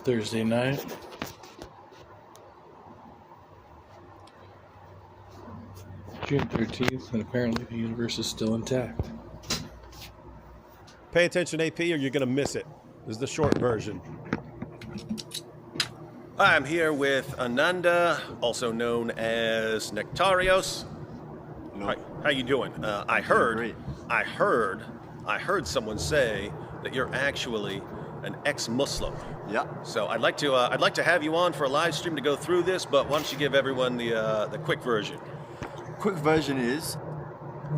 Thursday night. June 13th, and apparently the universe is still intact. Pay attention, AP, or you're going to miss it. This is the short version. I'm here with Ananda, also known as Nectarios. Hello. How you doing? I heard someone say that you're actually an ex-Muslim. Yeah. So I'd like to have you on for a live stream to go through this, but why don't you give everyone the quick version? Quick version is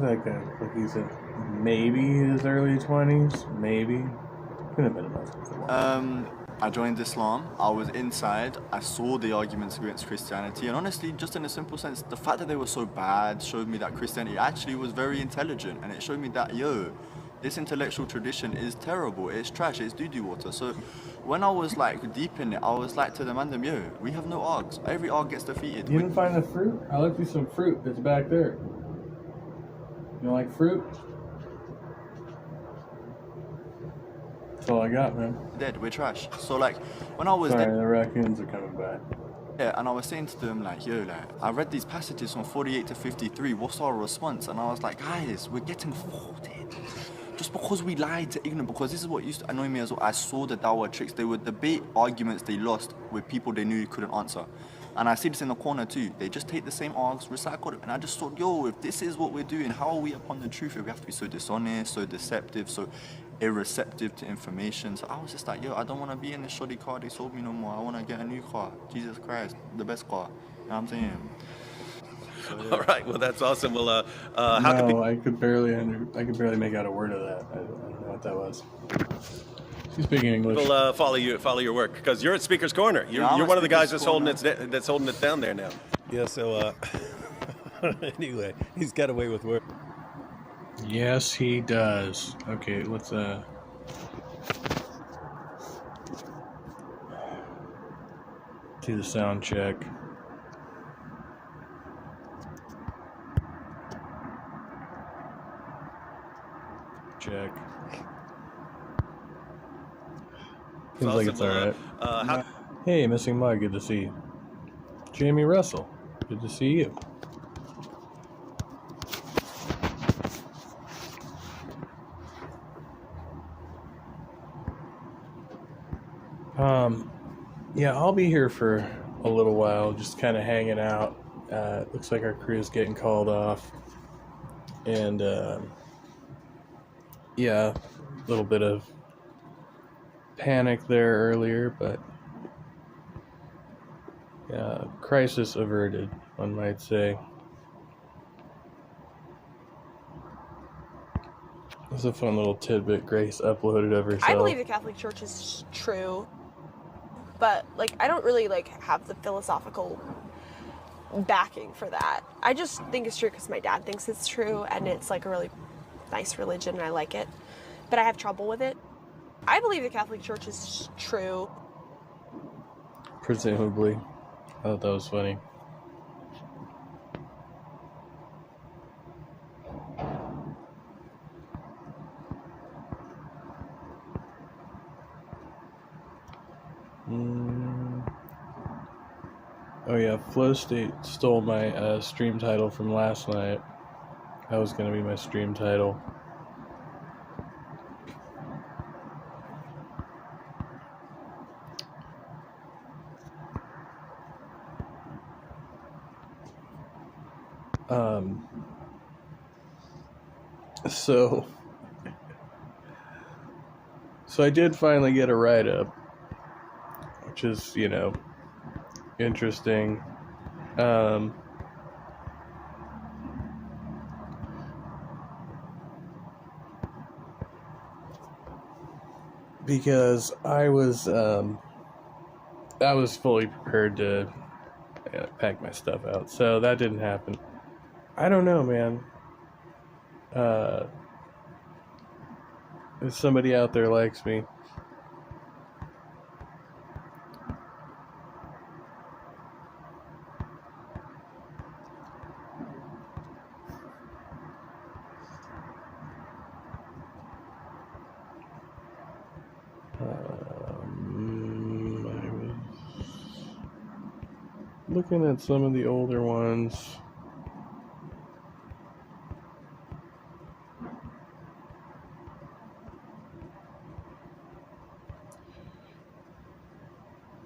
Like he's in maybe his early 20s, maybe. Could have been a Muslim. I joined Islam. I was inside. I saw the arguments against Christianity, and honestly, just in a simple sense, the fact that they were so bad showed me that Christianity actually was very intelligent, and it showed me that this intellectual tradition is terrible. It's trash. It's doo-doo water. So when I was like deep in it, I was like to the man, we have no arcs. Every arc gets defeated. You didn't find the fruit? I left you some fruit that's back there. You like fruit? That's all I got, man. Dead. We're trash. So like when I was Sorry, dead, the raccoons are coming back. yeah, and I was saying to them like, I read these passages from 48 to 53. What's our response? And I was like, guys, we're getting folded. Just because we lied to ignorant, because this is what used to annoy me as well. I saw the Dawah tricks. They would debate arguments they lost with people they knew couldn't answer. And I see this in the corner too. They just take the same args, recycle them. And I just thought, if this is what we're doing, how are we upon the truth? We have to be so dishonest, so deceptive, so irreceptive to information. So I was just like, I don't want to be in this shoddy car they sold me no more. I want to get a new car. Jesus Christ, the best car. You know what I'm saying? So, yeah. All right, well that's awesome. Well, I could barely make out a word of that. I don't know what that was. She's speaking English. We'll follow your work because you're at Speaker's Corner. You're one of the guys that's holding it down there now. Yeah. So anyway, he's got away with work. Yes, he does. Okay, let's do the sound check. Check. Seems like it's alright. Hey, Missing Mug, good to see you. Jamie Russell, good to see you. Yeah, I'll be here for a little while, just kind of hanging out. Looks like our crew's getting called off. And, yeah, a little bit of panic there earlier, but yeah, crisis averted, one might say. It's a fun little tidbit Grace uploaded of herself. I believe the Catholic Church is true, but I don't really have the philosophical backing for that. I just think it's true because my dad thinks it's true, and it's a really nice religion, and I like it, but I have trouble with it. I believe the Catholic Church is true. Presumably. I thought that was funny. Oh yeah, Flow State stole my stream title from last night. That was going to be my stream title. So I did finally get a write-up, which is, interesting. Because I was fully prepared to pack my stuff out, so that didn't happen. I don't know, man. If somebody out there likes me, looking at some of the older ones.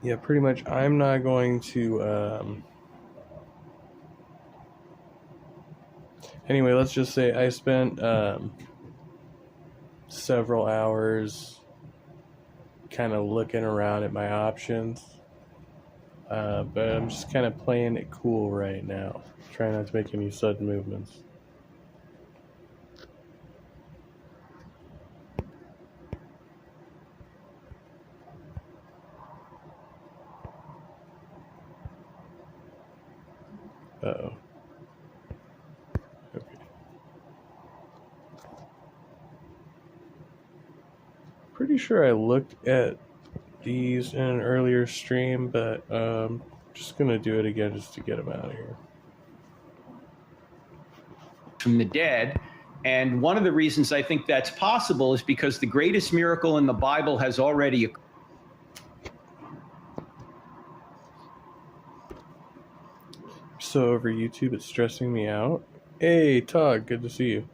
Yeah, pretty much. I'm not going to. Anyway, let's just say I spent several hours kind of looking around at my options. But I'm just kind of playing it cool right now. Trying not to make any sudden movements. Uh-oh. Okay. Pretty sure I looked at these in an earlier stream, but just gonna do it again just to get them out of here. From the dead. And one of the reasons I think that's possible is because the greatest miracle in the Bible has already occurred. So over YouTube, it's stressing me out. Hey, Todd, good to see you.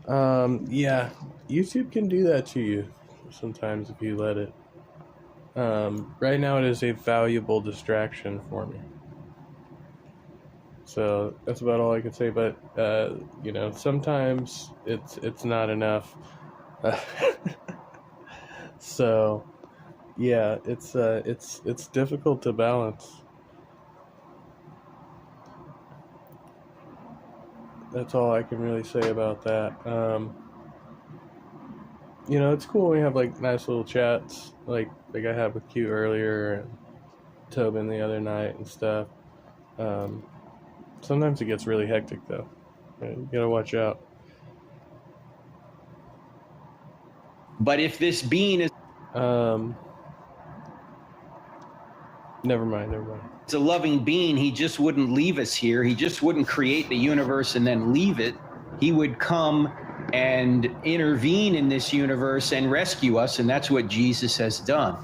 Yeah, YouTube can do that to you sometimes if you let it. Right now it is a valuable distraction for me. So that's about all I can say, but, you know, sometimes it's not enough. So, yeah, it's difficult to balance. That's all I can really say about that. You know, it's cool when we have like nice little chats, like I had with Q earlier and Tobin the other night and stuff. Sometimes it gets really hectic though. You gotta watch out. But if this being is Never mind. a loving being, he just wouldn't leave us here. He just wouldn't create the universe and then leave it. He would come and intervene in this universe and rescue us, and that's what Jesus has done.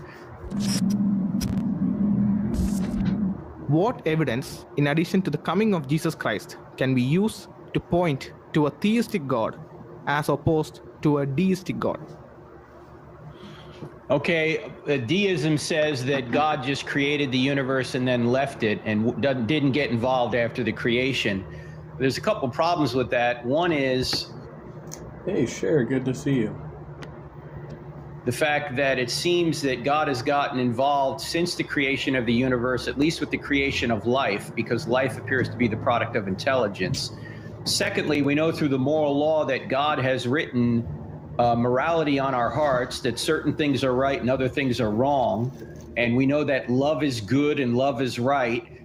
What evidence, in addition to the coming of Jesus Christ, can we use to point to a theistic God as opposed to a deistic God? Okay, deism says that God just created the universe and then left it and didn't get involved after the creation. There's a couple problems with that. One is Hey, Cher, good to see you. the fact that it seems that God has gotten involved since the creation of the universe, at least with the creation of life, because life appears to be the product of intelligence. Secondly, we know through the moral law that God has written morality on our hearts, that certain things are right and other things are wrong. And we know that love is good and love is right.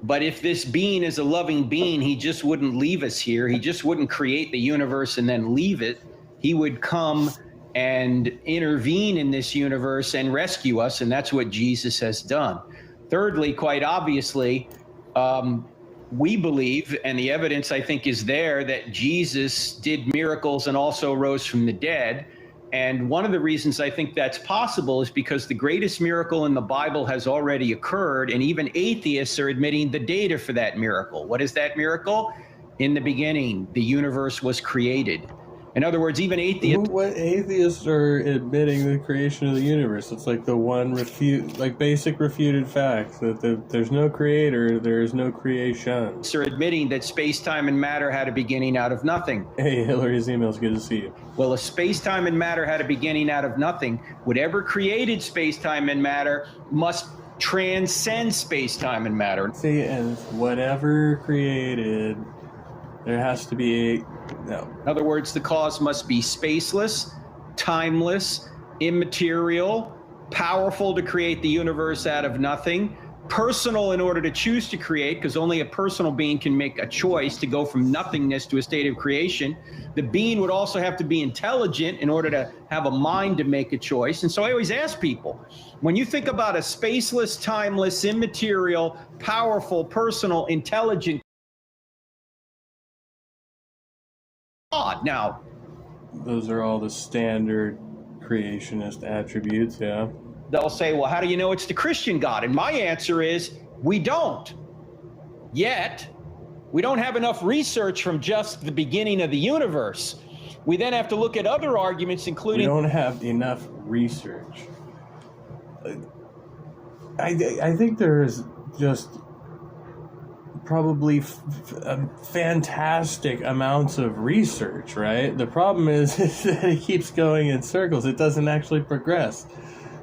But if this being is a loving being, he just wouldn't leave us here. He just wouldn't create the universe and then leave it. He would come and intervene in this universe and rescue us. And that's what Jesus has done. Thirdly, quite obviously, we believe, and the evidence I think is there, that Jesus did miracles and also rose from the dead. And one of the reasons I think that's possible is because the greatest miracle in the Bible has already occurred, and even atheists are admitting the data for that miracle. What is that miracle? In the beginning, the universe was created. In other words, even atheists... What atheists are admitting the creation of the universe? It's like the one basic refuted fact that there's no creator, there is no creation. are admitting that space-time and matter had a beginning out of nothing. Hey, Hillary's email's good to see you. Well, if space-time and matter had a beginning out of nothing, whatever created space-time and matter must transcend space-time and matter. See, and whatever created, there has to be no. In other words, the cause must be spaceless, timeless, immaterial, powerful to create the universe out of nothing, personal in order to choose to create, because only a personal being can make a choice to go from nothingness to a state of creation. The being would also have to be intelligent in order to have a mind to make a choice. And so I always ask people, when you think about a spaceless, timeless, immaterial, powerful, personal, intelligent God, now, those are all the standard creationist attributes, yeah. they'll say, well, how do you know it's the Christian God? And my answer is, we don't. Yet, we don't have enough research from just the beginning of the universe. We then have to look at other arguments, including... We don't have enough research. I think there's just probably fantastic amounts of research, right? The problem is that it keeps going in circles. It doesn't actually progress.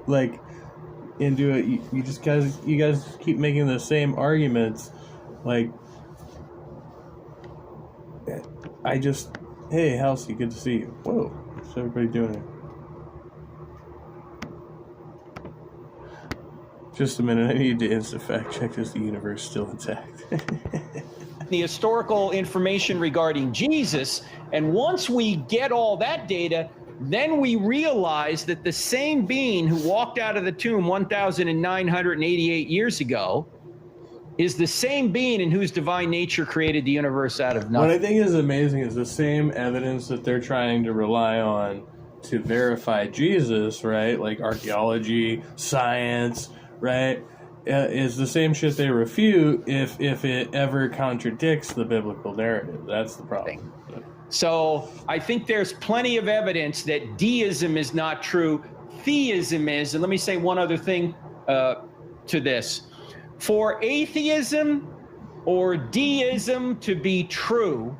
Like, into it, you guys keep making the same arguments. Like, hey, Halsey, good to see you. Whoa, what's everybody doing here? Just a minute, I need to instant fact check, is the universe still intact? the historical information regarding Jesus. And once we get all that data, then we realize that the same being who walked out of the tomb 1,988 years ago is the same being in whose divine nature created the universe out of nothing. What I think is amazing is the same evidence that they're trying to rely on to verify Jesus, right? Like archaeology, science, right? Is the same shit they refute if it ever contradicts the biblical narrative. That's the problem. So I think there's plenty of evidence that deism is not true. Theism is. And let me say one other thing to this. For atheism or deism to be true,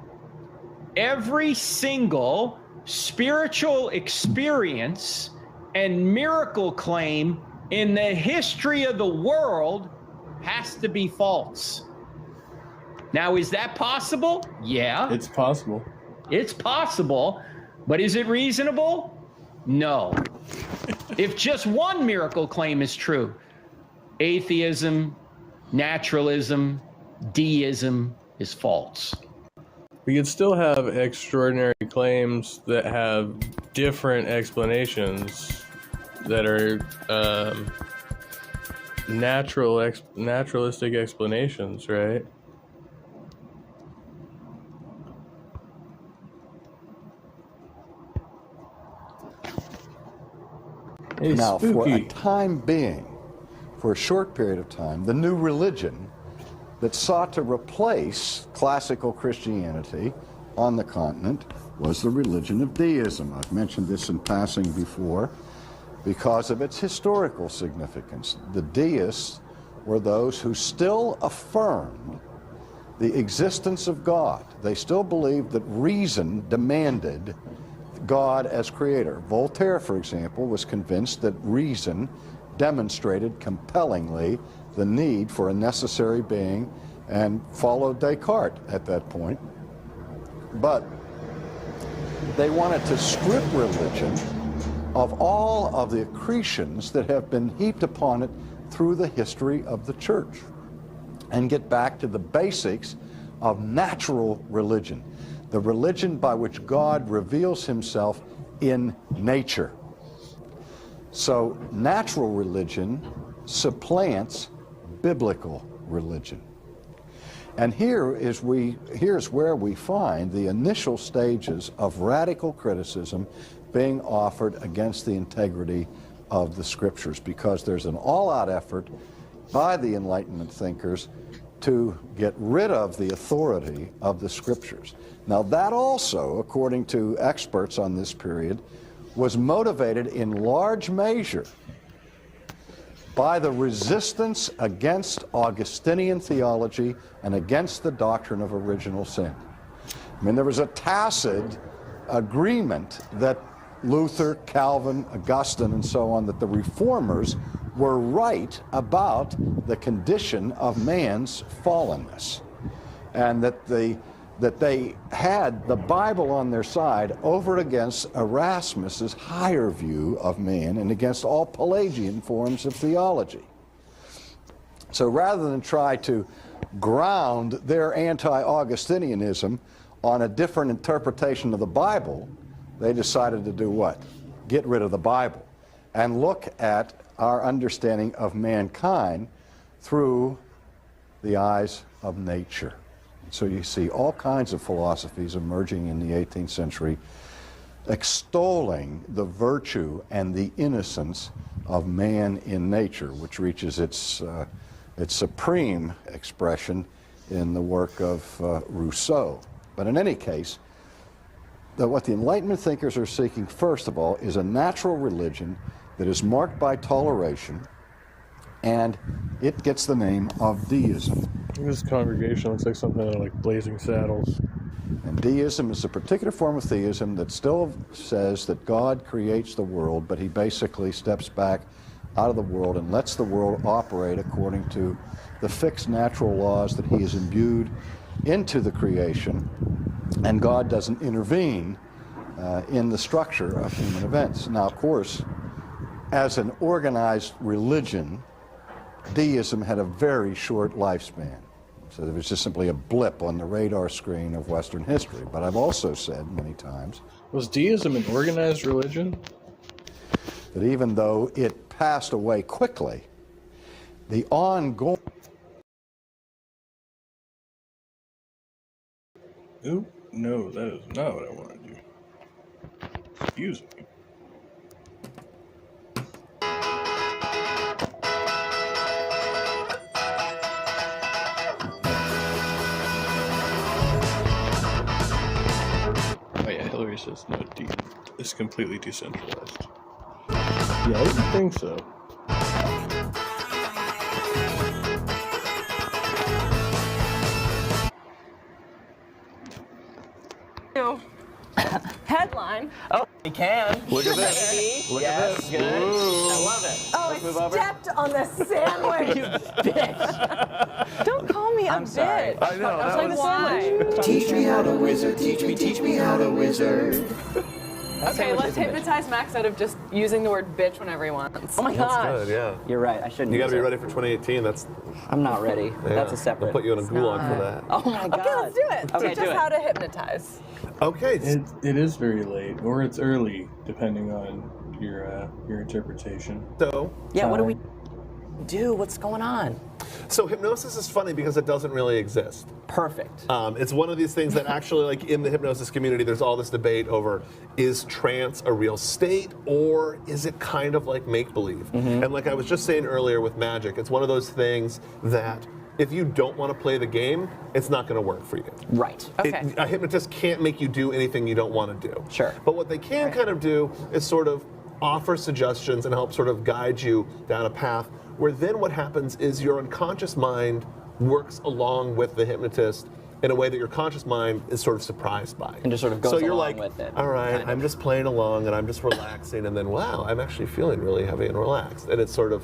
every single spiritual experience and miracle claim in the history of the world has to be false. Now, is that possible? Yeah. It's possible. It's possible, but is it reasonable? No. If just one miracle claim is true, atheism, naturalism, deism is false. We could still have extraordinary claims that have different explanations that are naturalistic explanations, right? Hey, now, spooky. for a time being, for a short period of time, the new religion that sought to replace classical Christianity on the continent was the religion of deism. I've mentioned this in passing before because of its historical significance. The deists were those who still affirmed the existence of God. They still believed that reason demanded God as creator. Voltaire, for example, was convinced that reason demonstrated compellingly the need for a necessary being and followed Descartes at that point. But they wanted to strip religion of all of the accretions that have been heaped upon it through the history of the church and get back to the basics of natural religion, the religion by which God reveals himself in nature. So natural religion supplants biblical religion. And here's where we find the initial stages of radical criticism being offered against the integrity of the scriptures, because there's an all-out effort by the Enlightenment thinkers to get rid of the authority of the scriptures. Now that also, according to experts on this period, was motivated in large measure by the resistance against Augustinian theology and against the doctrine of original sin. I mean, there was a tacit agreement that Luther, Calvin, Augustine, and so on, that the reformers were right about the condition of man's fallenness, and that they had the Bible on their side over against Erasmus's higher view of man and against all Pelagian forms of theology. So rather than try to ground their anti-Augustinianism on a different interpretation of the Bible, they decided to do what? Get rid of the Bible and look at our understanding of mankind through the eyes of nature. So you see all kinds of philosophies emerging in the 18th century extolling the virtue and the innocence of man in nature, which reaches its supreme expression in the work of Rousseau. But in any case, what the Enlightenment thinkers are seeking, first of all, is a natural religion that is marked by toleration, and it gets the name of deism. This congregation looks like something out of like Blazing Saddles. And deism is a particular form of theism that still says that God creates the world, but he basically steps back out of the world and lets the world operate according to the fixed natural laws that he has imbued into the creation, and God doesn't intervene in the structure of human events. Now, of course, as an organized religion, deism had a very short lifespan. So it was just simply a blip on the radar screen of Western history. But I've also said many times, Was deism an organized religion? that even though it passed away quickly, the ongoing... Ooh, no, that is not what I want to do. Excuse me. Oh yeah, Hillary says no, it's completely decentralized. Yeah, I would think so. Headline. Oh, we can. Look at this. Maybe. Look yes, at this. good. I love it. Oh, Let's move I over. stepped on the sandwich. You bitch. Don't call me a I'm sorry. bitch. I know, I was that like, was- why? Teach me how to wizard, teach me how to wizard. Okay, let's hypnotize Max out of just using the word bitch whenever he wants. Oh my That's gosh. good, yeah. You're right. I shouldn't. You got to use be it. ready for 2018. That's I'm not ready. yeah. That's a separate. I'll put you in a gulag for that. Oh my god. Okay, let's do it. Okay, Teach do us it. how to hypnotize. Okay. It is very late, or it's early, depending on your interpretation. So Yeah. What do we do? What's going on? hypnosis is funny because it doesn't really exist. Perfect. It's one of these things that actually, like in the hypnosis community, there's all this debate over, is trance a real state or is it kind of like make-believe? And like I was just saying earlier with magic, it's one of those things that if you don't want to play the game, it's not going to work for you. Right. Okay. A hypnotist can't make you do anything you don't want to do. Sure. But what they can kind of do is sort of offer suggestions and help sort of guide you down a path where then what happens is your unconscious mind works along with the hypnotist in a way that your conscious mind is sort of surprised by. And just sort of goes so you're along like, with it, all right, kind of. I'm just playing along and I'm just relaxing and then, wow, I'm actually feeling really heavy and relaxed. And it sort of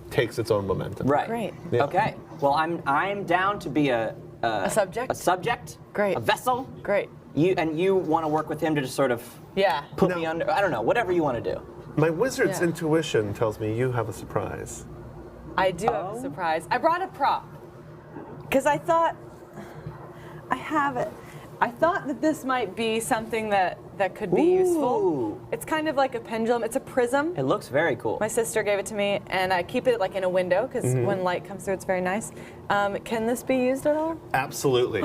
takes its own momentum. Right. Great. Yeah. Okay. Well, I'm down to be a subject? A subject. Great. A vessel. Great. You want to work with him to just sort of Yeah. put me under. I don't know. Whatever you want to do. My wizard's Yeah. intuition tells me you have a surprise. I do have a surprise. I brought a prop because I thought I have it. I thought that this might be something that could be useful. Ooh. It's kind of like a pendulum. It's a prism. It looks very cool. My sister gave it to me, and I keep it like in a window because when light comes through, it's very nice. Can this be used at all? Absolutely.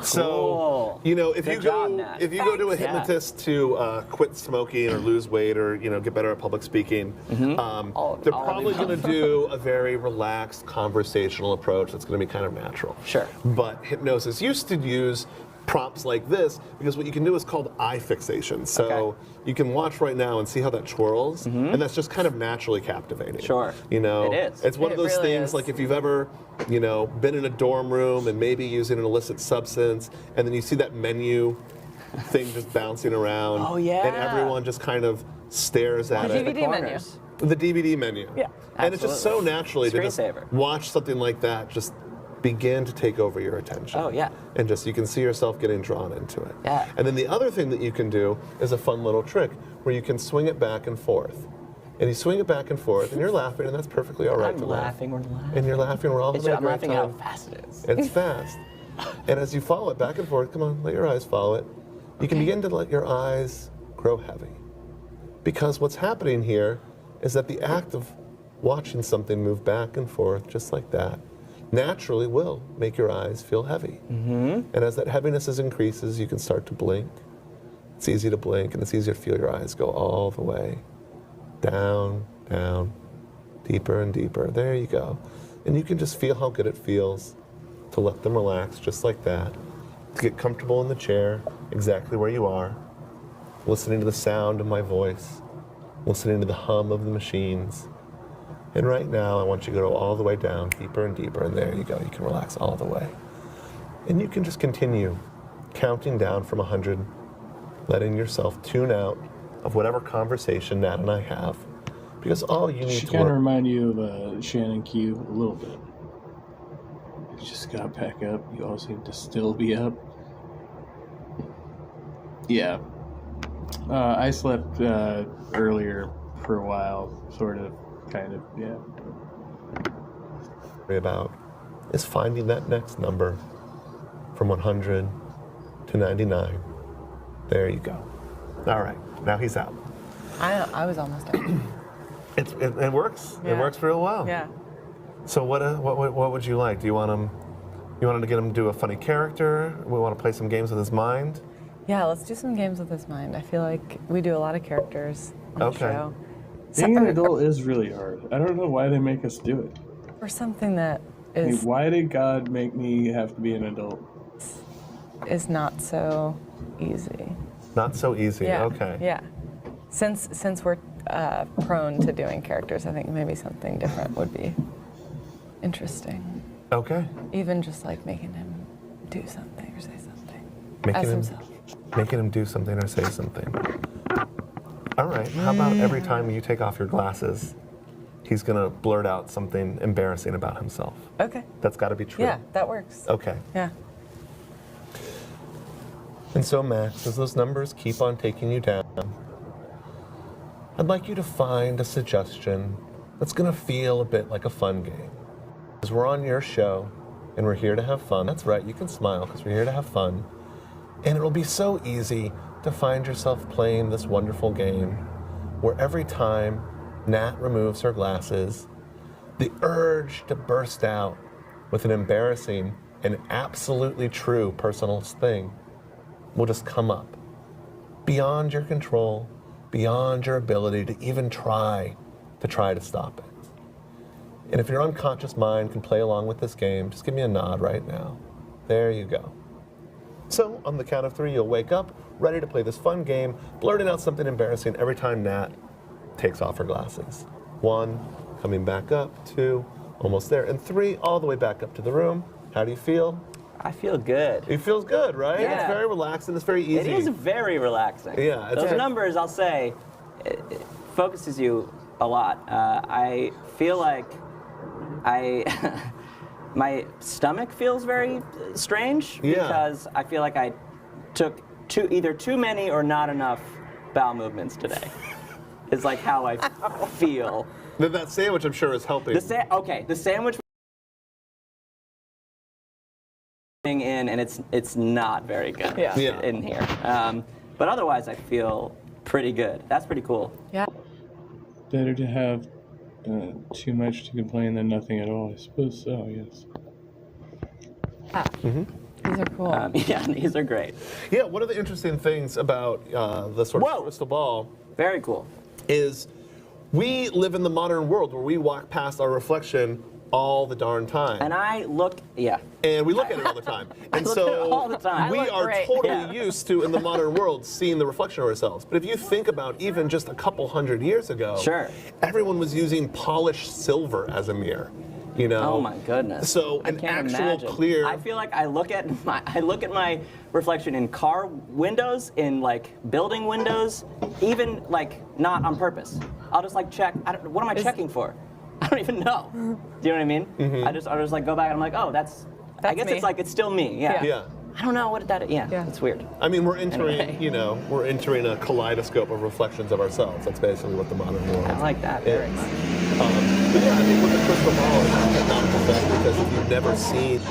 So, Cool. you know, if Good you job, go Nat. if you go to a Thanks. Yeah. hypnotist to quit smoking or lose weight or get better at public speaking, they're all of probably the going to do a very relaxed conversational approach that's going to be kind of natural. Sure. But hypnosis used to use prompts like this because what you can do is called eye fixation. So Okay. you can watch right now and see how that twirls, and that's just kind of naturally captivating. Sure. You know, It is. It's one of It those really things is. like if you've ever, been in a dorm room and maybe using an illicit substance, and then you see that menu thing just bouncing around. Oh, yeah. And everyone just kind of stares at The it. DVD menu. Corners. The DVD menu. Yeah. And it's just so Absolutely. naturally to just Screensaver. watch something like that just begin to take over your attention. Oh, yeah. And just you can see yourself getting drawn into it. Yeah. And then the other thing that you can do is a fun little trick where you can swing it back and forth. And you swing it back and forth, and you're laughing, and that's perfectly all right I'm to laughing. We're laughing. And you're laughing, we're all having a I'm great laughing time. how fast it is. It's fast. And as you follow it back and forth, come on, let your eyes follow it. You can begin to let your eyes grow heavy. Because what's happening here is that the act of watching something move back and forth just like that naturally will make your eyes feel heavy. And as that heaviness increases, you can start to blink. It's easy to blink, and it's easier to feel your eyes go all the way down, down, deeper and deeper. There you go. And you can just feel how good it feels to let them relax just like that, to get comfortable in the chair, exactly where you are, listening to the sound of my voice, listening to the hum of the machines. And right now, I want you to go all the way down, deeper and deeper, and there you go. You can relax all the way. And you can just continue counting down from 100, letting yourself tune out of whatever conversation Nat and I have. Because all you need She to kind of work... remind you of Shannon Q a little bit. You just got back up. You all seem to still be up. Yeah. I slept earlier for a while, sort of, kind of, yeah. about is finding that next number from 100 to 99. There you go. All right, now he's out. I was almost out. It works. It Yeah. works real well. Yeah. So what would you like? Do you want him? You want him to get him to do a funny character? We want to play some games with his mind. Yeah, let's do some games with his mind. I feel like we do a lot of characters on the show. Being an adult is really hard. I don't know why they make us do it. Or something that I mean, is why did God make me have to be an adult? is not so easy. Not so easy. Yeah. Okay. Yeah. Since we're prone to doing characters, I think maybe something different would be interesting. Okay. Even just like making him do something or say something Making as him, himself. making him do something or say something. All right. How about every time you take off your glasses, he's gonna blurt out something embarrassing about himself? Okay. That's got to be true. Yeah, that works. Okay. Yeah. And so, Max, as those numbers keep on taking you down, I'd like you to find a suggestion that's going to feel a bit like a fun game. Because we're on your show, and we're here to have fun. That's right, you can smile, because we're here to have fun. And it'll be so easy to find yourself playing this wonderful game where every time Nat removes her glasses, the urge to burst out with an embarrassing and absolutely true personal thing will just come up. Beyond your control, beyond your ability to even try to stop it. And if your unconscious mind can play along with this game, just give me a nod right now. There you go. So, on the count of 3, you'll wake up, ready to play this fun game, blurting out something embarrassing every time Nat takes off her glasses. 1, coming back up, 2, almost there, and 3, all the way back up to the room. How do you feel? I feel good. It feels good, right? Yeah. It's very relaxing. It's very easy. It is very relaxing. Yeah, it's Those very- numbers, I'll say, it focuses you a lot. I feel like my stomach feels very strange Yeah. because I feel like I took either too many or not enough bowel movements today. Is like how I feel. That sandwich, I'm sure, is helping. The sandwich in, and it's not very good Yeah. in here. But otherwise, I feel pretty good. That's pretty cool. Yeah. Better to have too much to complain than nothing at all, I suppose so, yes. These are cool. Yeah, these are great. Yeah, one of the interesting things about the sort of crystal ball Very cool. is we live in the modern world where we walk past our reflection all the darn time. And I look, yeah. And we look at it all the time. And look so at it all the time. we I look are great. totally Yeah. used to, in the modern world, seeing the reflection of ourselves. But if you think about even just a couple hundred years ago, Sure. everyone was using polished silver as a mirror. You know? Oh my goodness. So I an can't actual imagine. clear. I feel like I look at my reflection in car windows, in like building windows, even like not on purpose. I'll just like check. What am I checking for? I don't even know. Do you know what I mean? Mm-hmm. I just like go back and I'm like, oh, that's I guess me. it's like it's still me. Yeah. Yeah. I don't know what that is. Yeah, it's weird. I mean, we're entering, Anyway. we're entering a kaleidoscope of reflections of ourselves. That's basically what the modern world I like that very is. much. But yeah, I think with the crystal ball, it's a technological thing because if you've never seen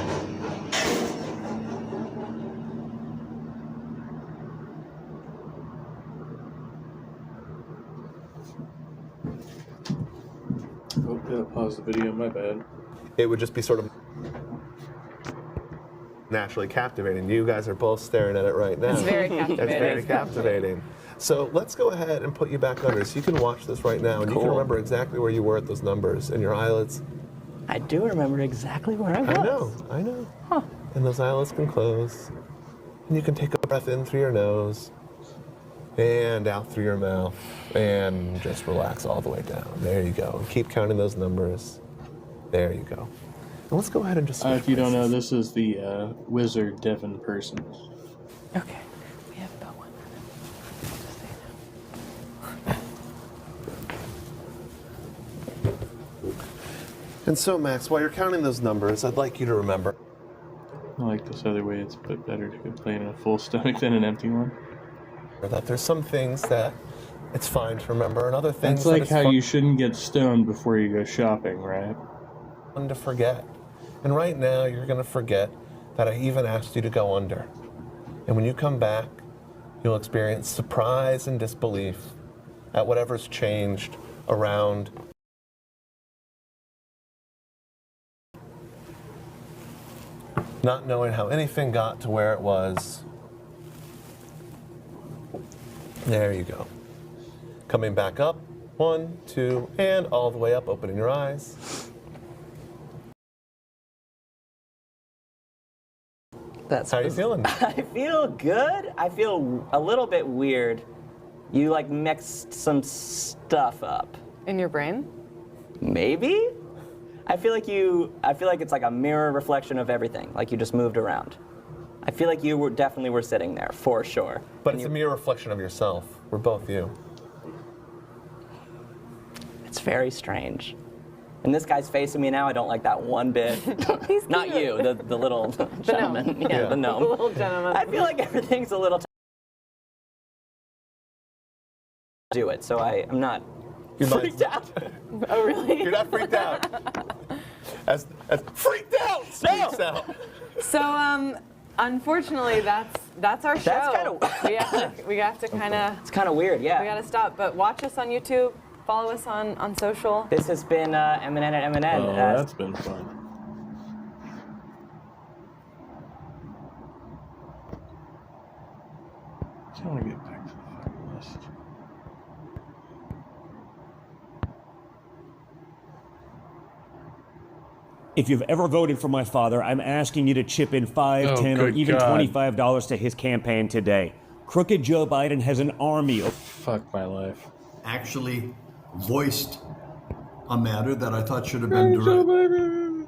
Oh, pause the video, my bad. it would just be sort of naturally captivating. You guys are both staring at it right now. It's very It's captivating. very captivating. So let's go ahead and put you back under so you can watch this right now and you can Cool. remember exactly where you were at those numbers and your eyelids I do remember exactly where I was. I know. Huh. And those eyelids can close. And you can take a breath in through your nose and out through your mouth and just relax all the way down. There you go. Keep counting those numbers. There you go. And let's go ahead and just switch if you don't know, places. this is the wizard Devin person. Okay. We have about 1 minute. And so, Max, while you're counting those numbers, I'd like you to remember I like this other way. It's a bit better to complain in a full stomach than an empty one. that there's some things that it's fine to remember, and other things It's like that how it's you shouldn't get stoned before you go shopping, right? fun to forget. And right now, you're going to forget that I even asked you to go under. And when you come back, you'll experience surprise and disbelief at whatever's changed around. Not knowing how anything got to where it was. There you go. Coming back up, 1, 2, and all the way up, opening your eyes. How are you feeling? I feel good. I feel a little bit weird. You like mixed some stuff up. In your brain? Maybe? I feel like it's like a mirror reflection of everything. Like you just moved around. I feel like you definitely were sitting there, for sure. But it's a mirror reflection of yourself. We're both you. It's very strange. And this guy's facing me now. I don't like that one bit. He's Not cute. you, the little gentleman. gnome. Yeah, the gnome. The little gentleman. I feel like everything's a little. Do it, so I'm not Your freaked mind's- out. Oh, really? You're not freaked out. As freaked out speaks out. So, unfortunately, that's our show. That's kinda- we have to kind of. It's kind of weird, yeah. We got to stop. But watch us on YouTube. Follow us on social. This has been MNN at MNN. Oh, that's been fun. I want to get back to the fucking list. If you've ever voted for my father, I'm asking you to chip in $5, Oh, $10, or good even God. $25 to his campaign today. Crooked Joe Biden has an army of... Fuck my life. Actually voiced a matter that I thought should have been direct.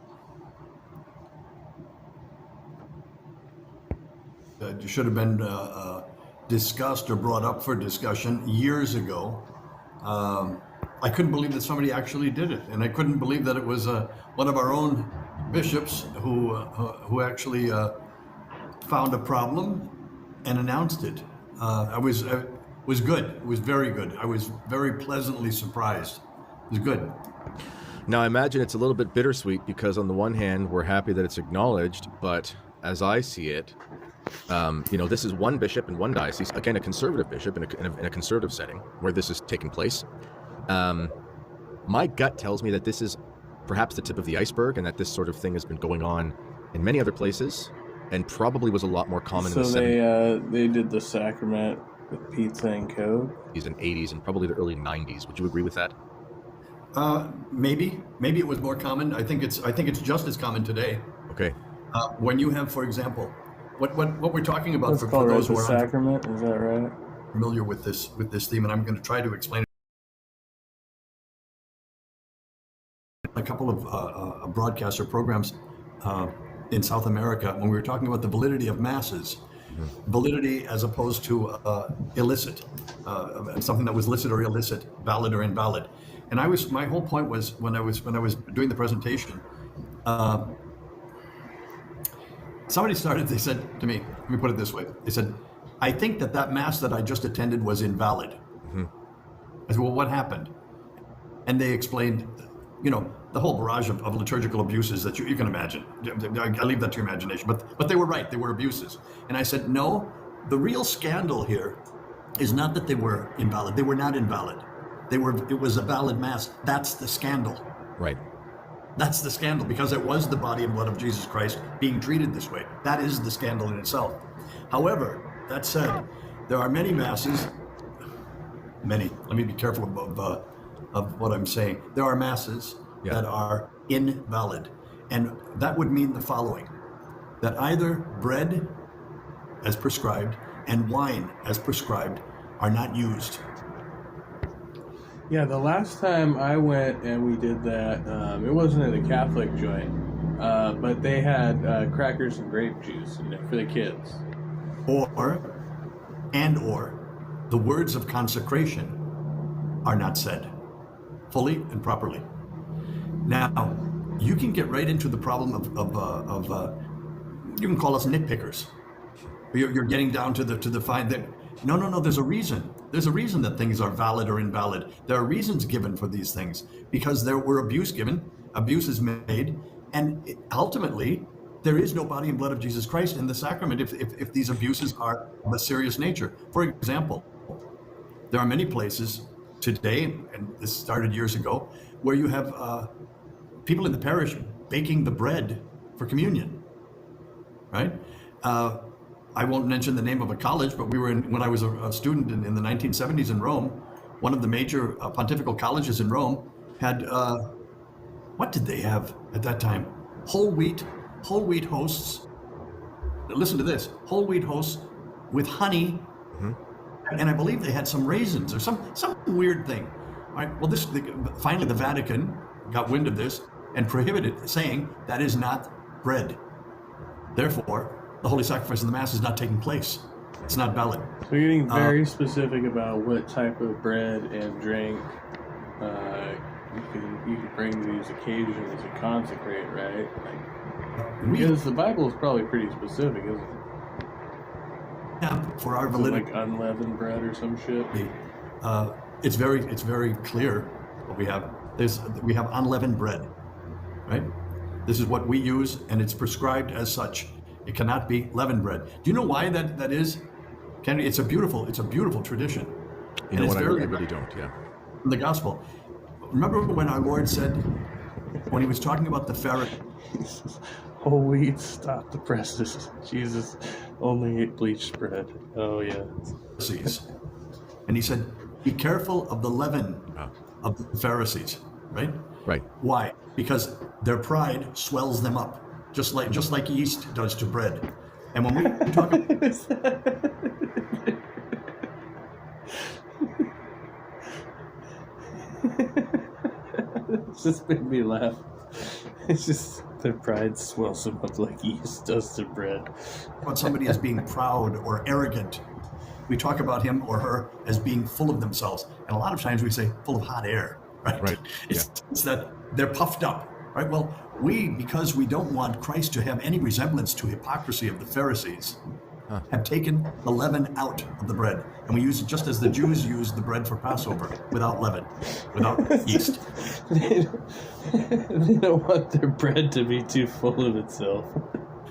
Should have been discussed or brought up for discussion years ago. I couldn't believe that somebody actually did it, and I couldn't believe that it was one of our own bishops who actually found a problem and announced it. It was good. It was very good. I was very pleasantly surprised. It was good. Now, I imagine it's a little bit bittersweet because on the one hand, we're happy that it's acknowledged, but as I see it, this is one bishop in one diocese, again, a conservative bishop in a conservative setting where this is taking place. My gut tells me that this is perhaps the tip of the iceberg and that this sort of thing has been going on in many other places and probably was a lot more common in the 70s. They did the sacrament with pizza and Coke. In 80s and probably the early 90s. Would you agree with that? Maybe it was more common. I think it's just as common today. Okay. When you have, for example, what we're talking about That's for called those the who are sacrament. Is that right? familiar with this theme, and I'm going to try to explain it. A couple of broadcasts or programs in South America when we were talking about the validity of masses, validity as opposed to illicit, something that was licit or illicit, valid or invalid. And my whole point was when I was doing the presentation, somebody started. They said to me, let me put it this way. They said, "I think that mass that I just attended was invalid." I said, "Well, what happened?" And they explained, the whole barrage of liturgical abuses that you can imagine. I leave that to your imagination. But they were right. They were abuses. And I said, no, the real scandal here is not that they were invalid. They were not invalid. It was a valid mass. That's the scandal. Right. That's the scandal, because it was the body and blood of Jesus Christ being treated this way. That is the scandal in itself. However, that said, there are many masses, let me be careful of what I'm saying. There are masses that are invalid. And that would mean the following, that either bread as prescribed and wine as prescribed are not used. Yeah, the last time I went and we did that, it wasn't at a Catholic joint, but they had crackers and grape juice, for the kids. Or the words of consecration are not said fully and properly. Now, you can get right into the problem of you can call us nitpickers. You're getting down to the fine that no, there's a reason. There's a reason that things are valid or invalid. There are reasons given for these things because there were abuse is made, and ultimately there is no body and blood of Jesus Christ in the sacrament if these abuses are of a serious nature. For example, there are many places today, and this started years ago, where you have people in the parish baking the bread for communion, right? I won't mention the name of a college, but when I was a student in the 1970s in Rome, one of the major pontifical colleges in Rome had, what did they have at that time? Whole wheat hosts. Listen to this, whole wheat hosts with honey, and I believe they had some raisins or some weird thing. All right, well, finally the Vatican got wind of this and prohibited, saying that is not bread. Therefore, the Holy Sacrifice of the Mass is not taking place. It's not valid. So you're getting very specific about what type of bread and drink you can bring to these occasions and consecrate, right? Because the Bible is probably pretty specific, isn't it? Yeah, for our validity. Like unleavened bread or some shit? It's very clear what we have. We have unleavened bread, right? This is what we use, and it's prescribed as such. It cannot be leavened bread. Do you know why that is? Kennedy, it's a beautiful tradition. You know what? I really don't. Yeah. In the gospel, remember when our Lord said, when he was talking about the Pharisees, whole wheat, stop the presses. Jesus only ate bleached bread. Oh yeah. And he said, be careful of the leaven of the Pharisees, right? Right. Why? Because their pride swells them up. Just like yeast does to bread. And when we talk about It's just made me laugh. It's just their pride swells them up like yeast does to bread. About somebody as being proud or arrogant, we talk about him or her as being full of themselves. And a lot of times we say full of hot air, right? Right. It's that they're puffed up, right? Well, because we don't want Christ to have any resemblance to hypocrisy of the Pharisees, have taken the leaven out of the bread. And we use it just as the Jews used the bread for Passover, without leaven, without yeast. They don't want their bread to be too full of itself.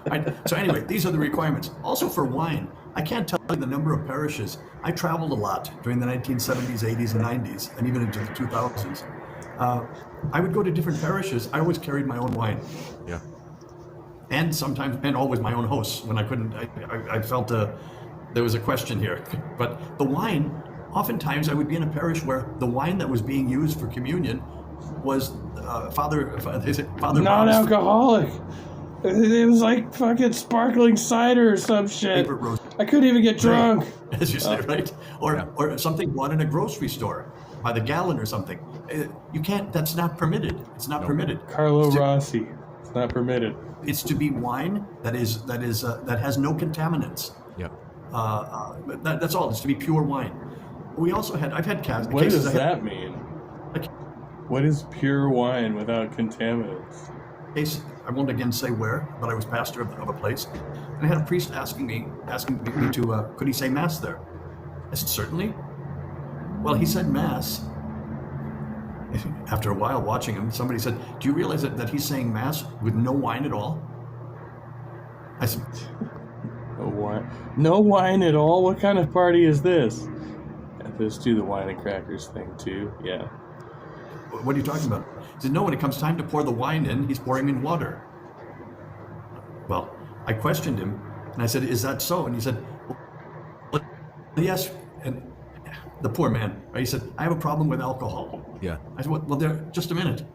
Right. So anyway, these are the requirements. Also for wine, I can't tell you the number of parishes. I traveled a lot during the 1970s, 80s, and 90s, and even into the 2000s. I would go to different parishes. I always carried my own wine. Yeah. And sometimes, and always my own hosts when I couldn't, I felt there was a question here. But the wine, oftentimes I would be in a parish where the wine that was being used for communion was Father non-alcoholic. It was like fucking sparkling cider or some shit. I couldn't even get drunk. Right. As you say, right? Or something bought in a grocery store by the gallon or something. You can't, that's not permitted. It's not permitted. Carlo Rossi. It's not permitted. It's to be wine that has no contaminants. Yeah. That's all. It's to be pure wine. I've had cases. What does that mean? What is pure wine without contaminants? I won't again say where, but I was pastor of a place, and I had a priest asking me to could he say mass there? I said certainly. Well, he said mass. After a while watching him, somebody said, "Do you realize that he's saying mass with no wine at all?" I said, "No wine? No wine at all? What kind of party is this?" Let's do the wine and crackers thing too. Yeah. What are you talking about? He said, "No, when it comes time to pour the wine in, he's pouring in water." Well, I questioned him, and I said, "Is that so?" And he said, well, "Yes." And the poor man, right? He said, "I have a problem with alcohol." Yeah. I said, "Well, just a minute.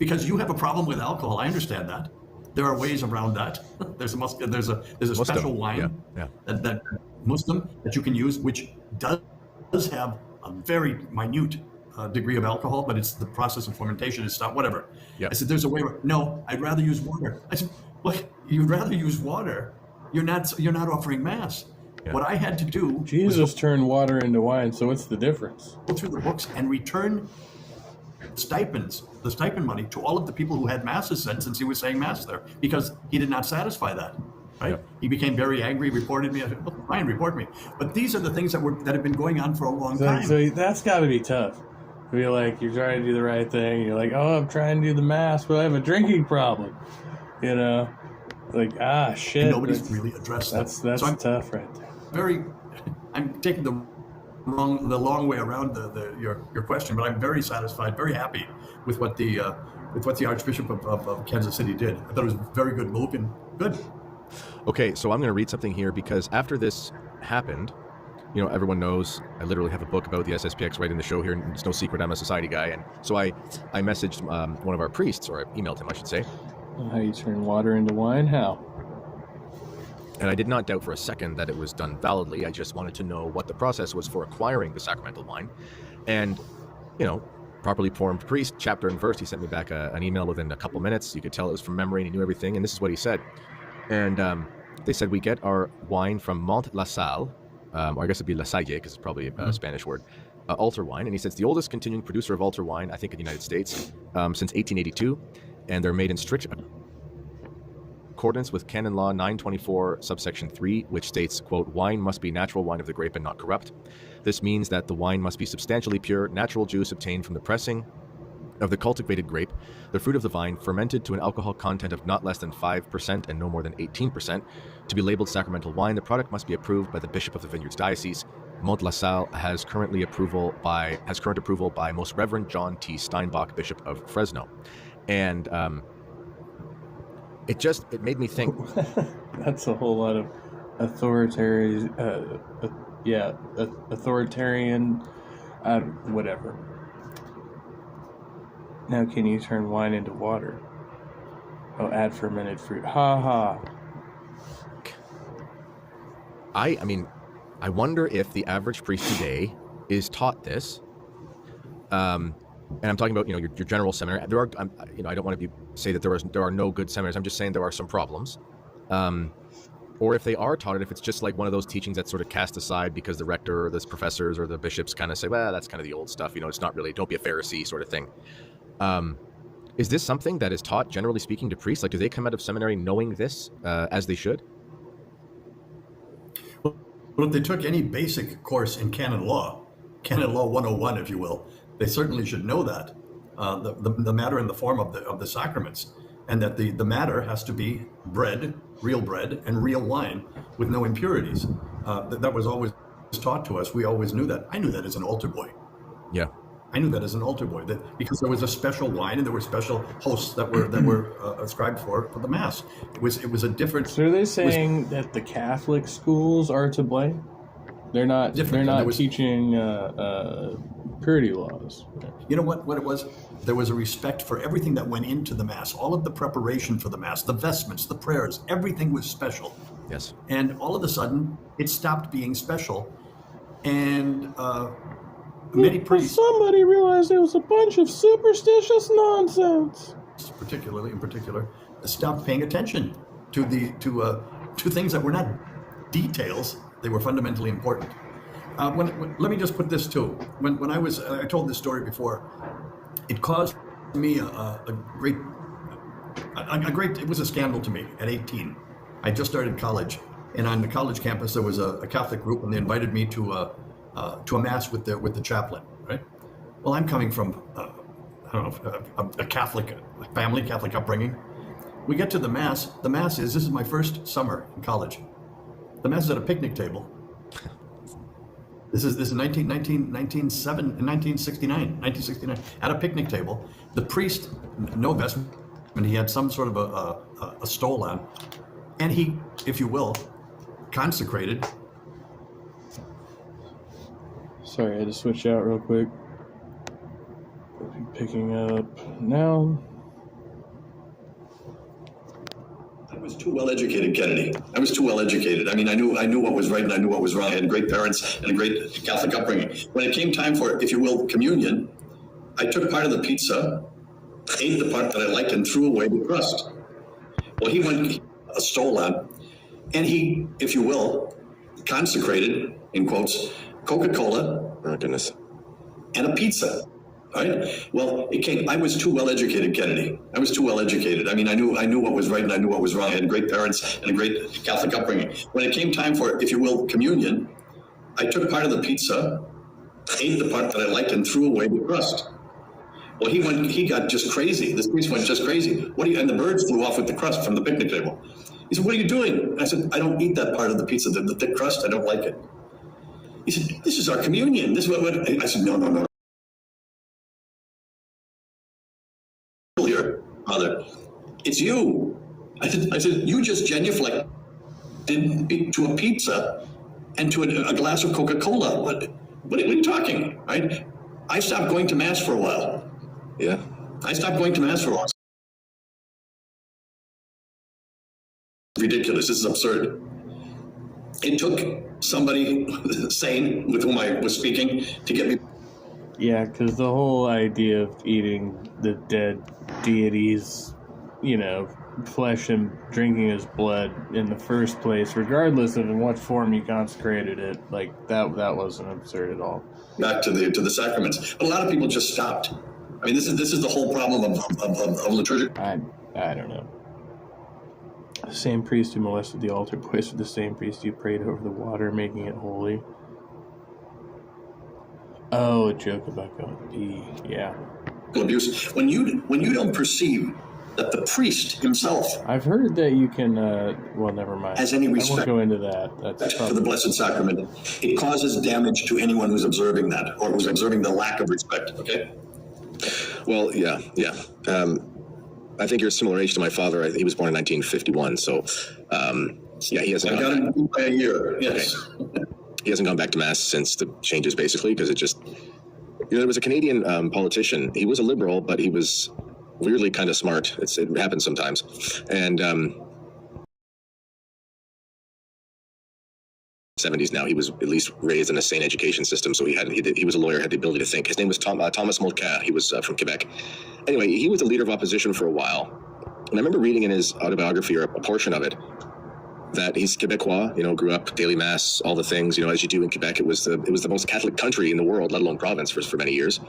because you have a problem with alcohol. I understand that. There are ways around that. There's a special wine that Muslim that you can use, which does have a very minute degree of alcohol, but it's the process of fermentation. It's not whatever. I said, there's a way. No, I'd rather use water. I said, what? You'd rather use water? You're not offering mass. What I had to do. Jesus turned water into wine. So what's the difference? Go through the books and return the stipend money to all of the people who had masses said since he was saying mass there, because he did not satisfy that. Right? He became very angry, reported me. I said, well, fine, report me. But these are the things that have been going on for a long time. So that's got to be tough. Be like, you're trying to do the right thing. You're like, oh, I'm trying to do the mass, but I have a drinking problem. You know, like shit. And nobody's really addressed that. That's so tough, right there. I'm taking the long way around your question, but I'm very satisfied, very happy with what the Archbishop of Kansas City did. I thought it was a very good move and good. Okay, so I'm going to read something here because after this happened, you know, everyone knows I literally have a book about the SSPX right in the show here, and it's no secret I'm a society guy. And so I messaged one of our priests, or I emailed him, I should say. How you turn water into wine? How? And I did not doubt for a second that it was done validly. I just wanted to know what the process was for acquiring the sacramental wine. And, you know, properly formed priest, chapter and verse, he sent me back an email within a couple minutes. You could tell it was from memory and he knew everything. And this is what he said. And they said, we get our wine from Mont La Salle, or I guess it'd be La Salle, because it's probably a Spanish word, altar wine. And he says, the oldest continuing producer of altar wine, I think in the United States, since 1882. And they're made in strict accordance with Canon Law 924, subsection 3, which states, quote, wine must be natural wine of the grape and not corrupt. This means that the wine must be substantially pure, natural juice obtained from the pressing of the cultivated grape, the fruit of the vine, fermented to an alcohol content of not less than 5% and no more than 18%. To be labeled sacramental wine, the product must be approved by the Bishop of the Vineyards Diocese. Mont La Salle has current approval by Most Reverend John T. Steinbach, Bishop of Fresno. And it made me think. That's a whole lot of authoritarian, whatever. Now can you turn wine into water? Oh, add fermented fruit. Ha ha. I mean, I wonder if the average priest today is taught this. And I'm talking about, you know, your general seminary. There are, you know, I don't want to say that there are no good seminaries. I'm just saying there are some problems. Or if they are taught it, if it's just like one of those teachings that's sort of cast aside because the rector or the professors or the bishops kind of say, well, that's kind of the old stuff. You know, it's not really, don't be a Pharisee sort of thing. Is this something that is taught, generally speaking, to priests? Like, do they come out of seminary knowing this as they should? Well, if they took any basic course in canon law 101, if you will, they certainly should know that the matter and the form of the sacraments, and that the matter has to be bread, and real wine with no impurities. That was always taught to us. We always knew that. I knew that as an altar boy. Yeah. I knew that as an altar boy, that because there was a special wine and there were special hosts that were ascribed for the mass. It was a different. So are they saying that the Catholic schools are to blame? They're not. They're not teaching purity laws. You know what it was? There was a respect for everything that went into the mass, all of the preparation for the mass, the vestments, the prayers, everything was special. Yes. And all of a sudden, it stopped being special, and many priests. Somebody realized it was a bunch of superstitious nonsense. In particular, stopped paying attention to things that were not details. They were fundamentally important. Let me just put this too. When I told this story before, it caused me a great. It was a scandal to me at 18. I just started college, and on the college campus there was a Catholic group, and they invited me to a mass with the chaplain. Right. Well, I'm coming from a Catholic family, Catholic upbringing. We get to the mass. The mass this is my first summer in college. The mass is at a picnic table. This is 1969, at a picnic table. The priest, no vestment, and he had some sort of a stole on, and he, if you will, consecrated. Sorry, I had to switch out real quick. Picking up now. was too well educated, Kennedy. I was too well educated. I mean, I knew what was right and I knew what was wrong. I had great parents and a great Catholic upbringing. When it came time for, if you will, communion, I took part of the pizza, ate the part that I liked, and threw away the crust. Well, he stole that, and he, if you will, consecrated, in quotes, Coca-Cola. Oh, goodness. And a pizza. Right? Well, I was too well educated, Kennedy. I was too well educated. I mean, I knew what was right and I knew what was wrong. I had great parents and a great Catholic upbringing. When it came time for, if you will, communion, I took part of the pizza, ate the part that I liked, and threw away the crust. Well, he got just crazy. This priest went just crazy. And the birds flew off with the crust from the picnic table. He said, "What are you doing?" And I said, "I don't eat that part of the pizza, the thick crust. I don't like it." He said, "This is our communion. This is what." I said, "No. Here, Father, it's you." I said, "You just genuflected to a pizza and to a glass of Coca-Cola. What are you talking?" Right? I stopped going to Mass for a while. Yeah. I stopped going to Mass for a while. Ridiculous. This is absurd. It took somebody sane with whom I was speaking to get me. Yeah, because the whole idea of eating the dead deity's, flesh and drinking his blood in the first place, regardless of in what form you consecrated it, like that wasn't absurd at all. Back to the sacraments, but a lot of people just stopped. I mean, this is the whole problem of liturgy. I don't know. The same priest who molested the altar boys was the same priest who prayed over the water, making it holy. Oh, a joke about going to pee. Yeah. Abuse. When you don't perceive that the priest himself, I've heard that you can. Well, never mind. Has any I respect won't go into that. That's for the Blessed Sacrament, it causes damage to anyone who's observing that or who's observing the lack of respect. Okay. Well, yeah. I think you're a similar age to my father. He was born in 1951, so he hasn't. I got him by a year. Yes. Okay. He hasn't gone back to Mass since the changes, basically, because it just. There was a Canadian politician. He was a liberal, but he was weirdly kind of smart. It happens sometimes, and 70s now. He was at least raised in a sane education system, so he was a lawyer, had the ability to think. His name was Thomas Mulcair. He was from Quebec. Anyway, he was the leader of opposition for a while, and I remember reading in his autobiography, or a portion of it, that he's Quebecois, grew up daily Mass, all the things, as you do in Quebec. It was the most Catholic country in the world, let alone province, for many years.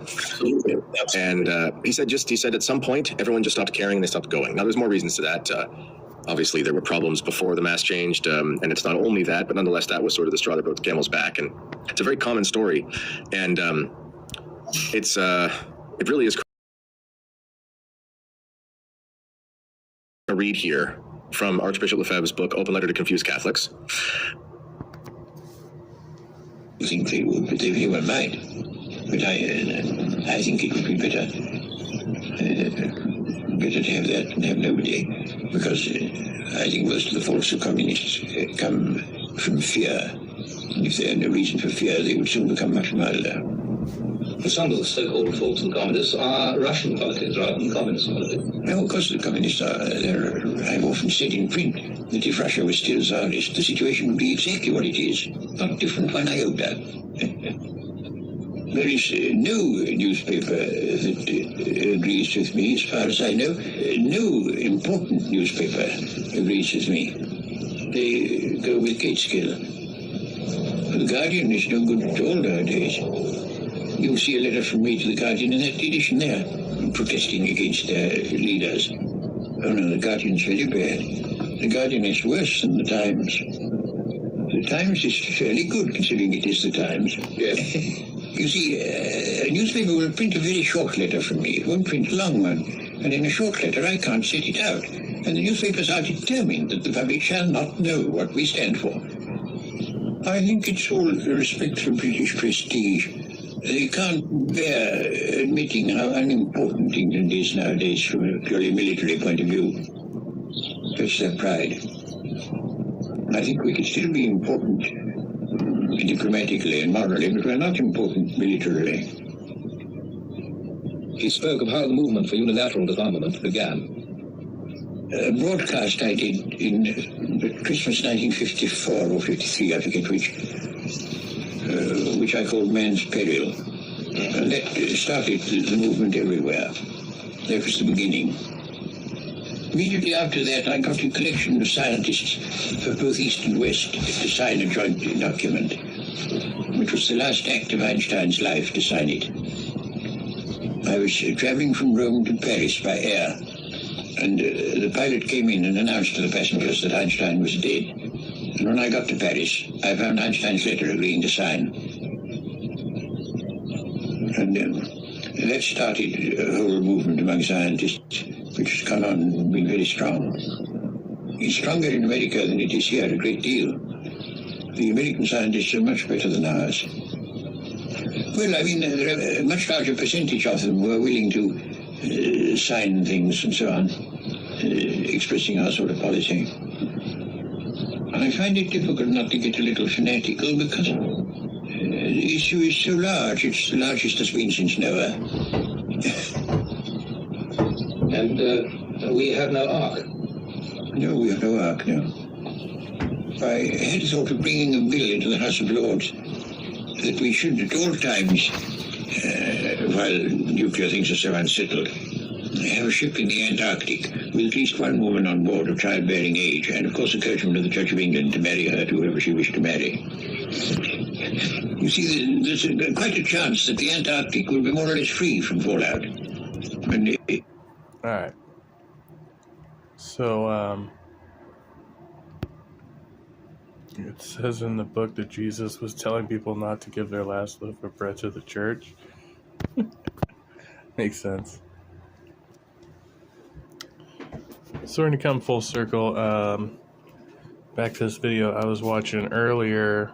And he said at some point everyone just stopped caring and they stopped going. Now there's more reasons to that. Obviously there were problems before the Mass changed, and it's not only that, but nonetheless that was sort of the straw that broke the camel's back. And it's a very common story, and it really is. A read here from Archbishop Lefebvre's book, Open Letter to Confused Catholics. I think they would, but they were mad. But I think it would be better to have that and have nobody, because I think most of the faults of communists come from fear. And if they had no reason for fear, they would soon become much milder. Some of the so-called faults of communists are Russian politics rather than communist politics. No, of course the communists are. I've often said in print that if Russia was still Tsarist, the situation would be exactly what it is, not different one iota. There is no newspaper that agrees with me, as far as I know. No important newspaper agrees with me. They go with Gateskill. The Guardian is no good at all nowadays. You'll see a letter from me to the Guardian in that edition there, protesting against their leaders. Oh no, the Guardian's very bad. The Guardian is worse than the Times. The Times is fairly good, considering it is the Times. Yes. You see, a newspaper will print a very short letter from me. It won't print a long one. And in a short letter, I can't set it out. And the newspapers are determined that the public shall not know what we stand for. I think it's all respect for British prestige. They can't bear admitting how unimportant England is nowadays from a purely military point of view. That's their pride. I think we can still be important diplomatically and morally, but we're not important militarily. He spoke of how the movement for unilateral disarmament began. a broadcast I did in Christmas 1954 or 53, I forget which I called Man's Peril. And that started the movement everywhere. That was the beginning. Immediately after that, I got a collection of scientists from both East and West to sign a joint document, which was the last act of Einstein's life to sign it. I was traveling from Rome to Paris by air, and the pilot came in and announced to the passengers that Einstein was dead. And when I got to Paris, I found Einstein's letter agreeing to sign. And that started a whole movement among scientists, which has gone on and been very strong. It's stronger in America than it is here, a great deal. The American scientists are much better than ours. Well, I mean, there are a much larger percentage of them who are willing to sign things and so on, expressing our sort of policy. I find it difficult not to get a little fanatical because the issue is so large. It's the largest that's been since Noah. And we have no ark. No, we have no ark, no. I had thought of bringing a bill into the House of Lords that we should at all times, while nuclear things are so unsettled, have a ship in the Antarctic with at least one woman on board of childbearing age, and of course a clergyman of the Church of England to marry her to whoever she wished to marry. You see, there's quite a chance that the Antarctic will be more or less free from fallout. And, Alright. So, it says in the book that Jesus was telling people not to give their last loaf of bread to the church. Makes sense. So we're going to come full circle. Back to this video I was watching earlier.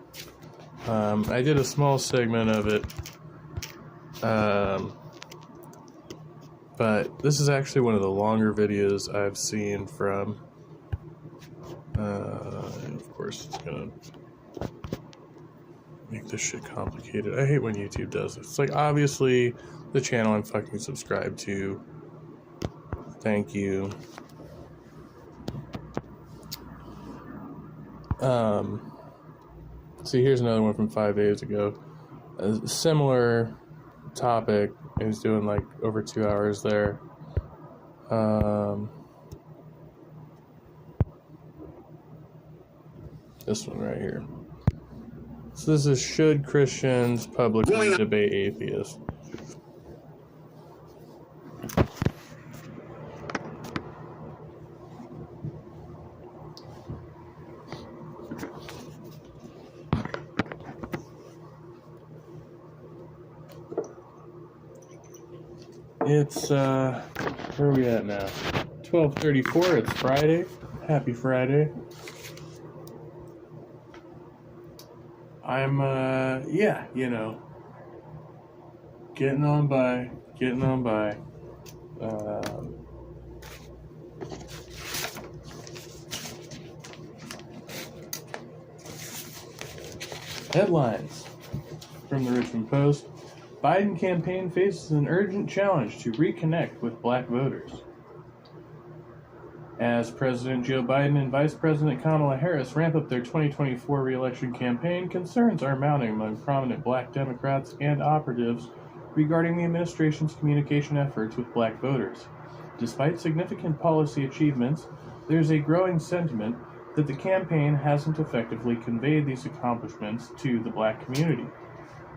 I did a small segment of it. But this is actually one of the longer videos I've seen from... of course, it's gonna make this shit complicated. I hate when YouTube does it. It's like, obviously, the channel I'm fucking subscribed to. Thank you. See, here's another one from 5 days ago. A similar topic. He was doing like over 2 hours there. This one right here. So this is, should Christians publicly debate atheists? It's, where are we at now? 12:34, it's Friday. Happy Friday. I'm, yeah, you know, getting on by. Headlines from the Richmond Post. Biden campaign faces an urgent challenge to reconnect with black voters. As President Joe Biden and Vice President Kamala Harris ramp up their 2024 re-election campaign, concerns are mounting among prominent black Democrats and operatives regarding the administration's communication efforts with black voters. Despite significant policy achievements, there's a growing sentiment that the campaign hasn't effectively conveyed these accomplishments to the black community.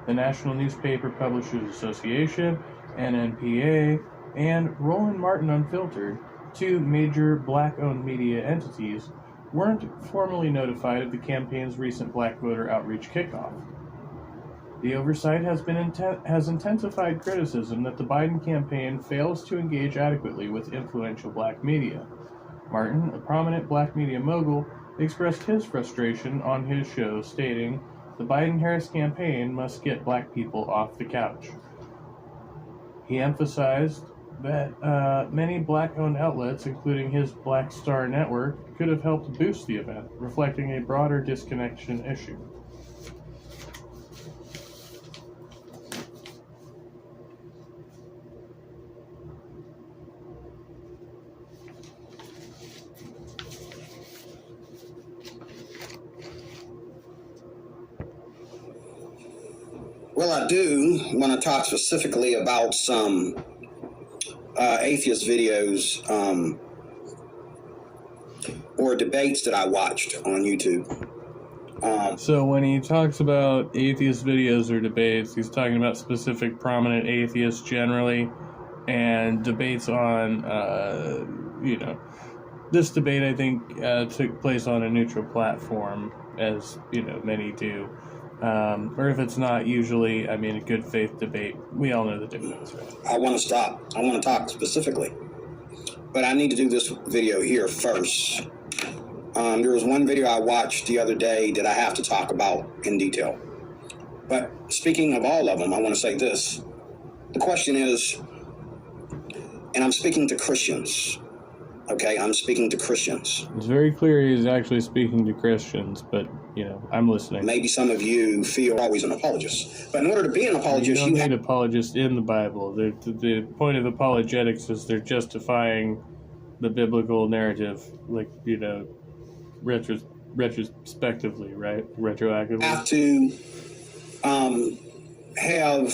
The National Newspaper Publishers Association, NNPA, and Roland Martin Unfiltered, two major black-owned media entities, weren't formally notified of the campaign's recent black voter outreach kickoff. The oversight has intensified criticism that the Biden campaign fails to engage adequately with influential black media. Martin, a prominent black media mogul, expressed his frustration on his show, stating, "The Biden-Harris campaign must get black people off the couch." He emphasized that many black-owned outlets, including his Black Star Network, could have helped boost the event, reflecting a broader disconnection issue. Well, I do want to talk specifically about some atheist videos or debates that I watched on YouTube. So when he talks about atheist videos or debates, he's talking about specific prominent atheists generally, and debates on, this debate I think took place on a neutral platform, as many do. Or if it's not, usually, a good faith debate. We all know the difference, right? I want to stop. I want to talk specifically. But I need to do this video here first. There was one video I watched the other day that I have to talk about in detail. But speaking of all of them, I want to say this. The question is, and I'm speaking to Christians, okay? I'm speaking to Christians. It's very clear he's actually speaking to Christians, but, I'm listening. Maybe some of you feel always an apologist. But in order to be an apologist, you don't need apologists in the Bible. The point of apologetics is they're justifying the biblical narrative, retrospectively, right? Retroactively. Have to have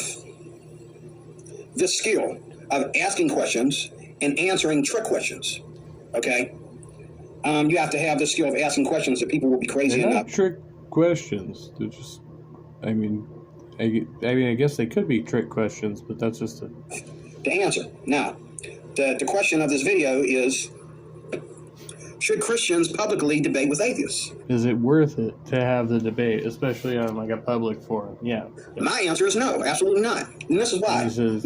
the skill of asking questions and answering trick questions, okay? You have to have the skill of asking questions that people will be crazy They're enough. not trick questions. They're just, I guess they could be trick questions, but that's just to answer. Now, the question of this video is, should Christians publicly debate with atheists? Is it worth it to have the debate, especially on a public forum? Yeah. My answer is no, absolutely not. And this is why. He says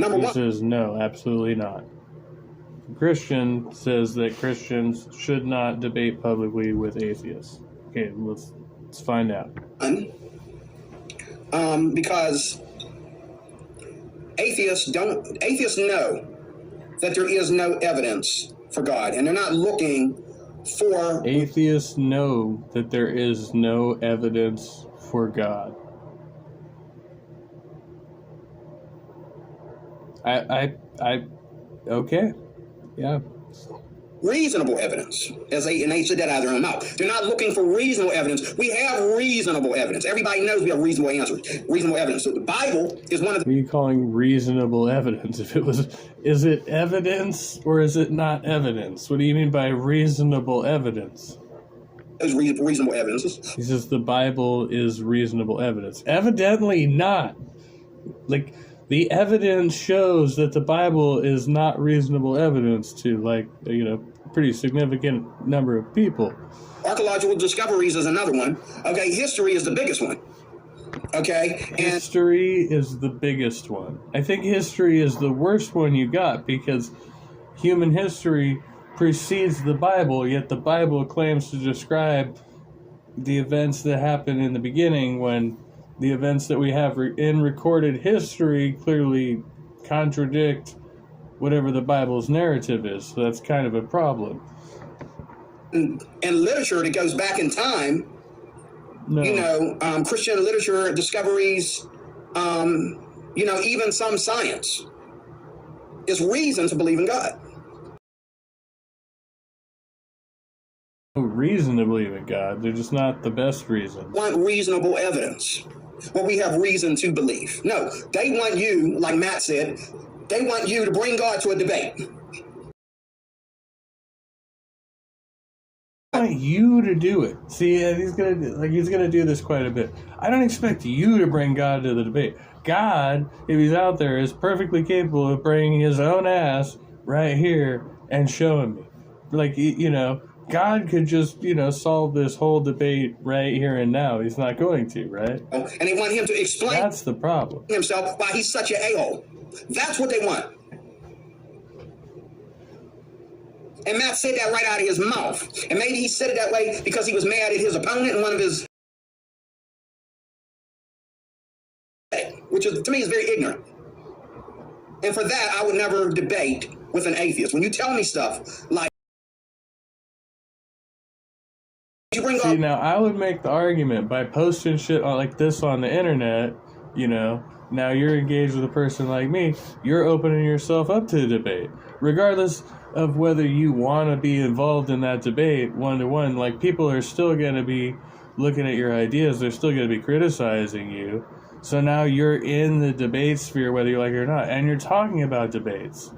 no, absolutely not. Christian says that Christians should not debate publicly with atheists. Okay, let's find out. Because atheists know that there is no evidence for God, and they're not looking for... Atheists know that there is no evidence for God. Okay. Yeah. Reasonable evidence, and they said that out of their own mouth. They're not looking for reasonable evidence. We have reasonable evidence. Everybody knows we have reasonable answers, reasonable evidence. So the Bible is one of the... What are you calling reasonable evidence? Is it evidence or is it not evidence? What do you mean by reasonable evidence? There's reasonable evidence. He says the Bible is reasonable evidence. Evidently not. The evidence shows that the Bible is not reasonable evidence to, pretty significant number of people. Archaeological discoveries is another one. Okay, history is the biggest one. Okay? History is the biggest one. I think history is the worst one you got because human history precedes the Bible, yet the Bible claims to describe the events that happened in the beginning when the events that we have in recorded history clearly contradict whatever the Bible's narrative is. So that's kind of a problem. And literature that goes back in time, Christian literature, discoveries, even some science is reason to believe in God. No reason to believe in God. They're just not the best reasons. Want reasonable evidence. Well, we have reason to believe. No, they want you, like Matt said, they want you to bring God to a debate. I want you to do it. See, he's gonna do this quite a bit. I don't expect you to bring God to the debate. God, if he's out there, is perfectly capable of bringing his own ass right here and showing me. God could just, solve this whole debate right here and now. He's not going to, right? And they want him to explain That's the problem. himself why he's such an a-hole. That's what they want. And Matt said that right out of his mouth. And maybe he said it that way because he was mad at his opponent and one of his... Which is, to me, is very ignorant. And for that, I would never debate with an atheist. When you tell me stuff like... See, now I would make the argument by posting shit like this on the internet, now you're engaged with a person like me, you're opening yourself up to the debate. Regardless of whether you want to be involved in that debate one-to-one, people are still going to be looking at your ideas, they're still going to be criticizing you, So now you're in the debate sphere, whether you like it or not, and you're talking about debates.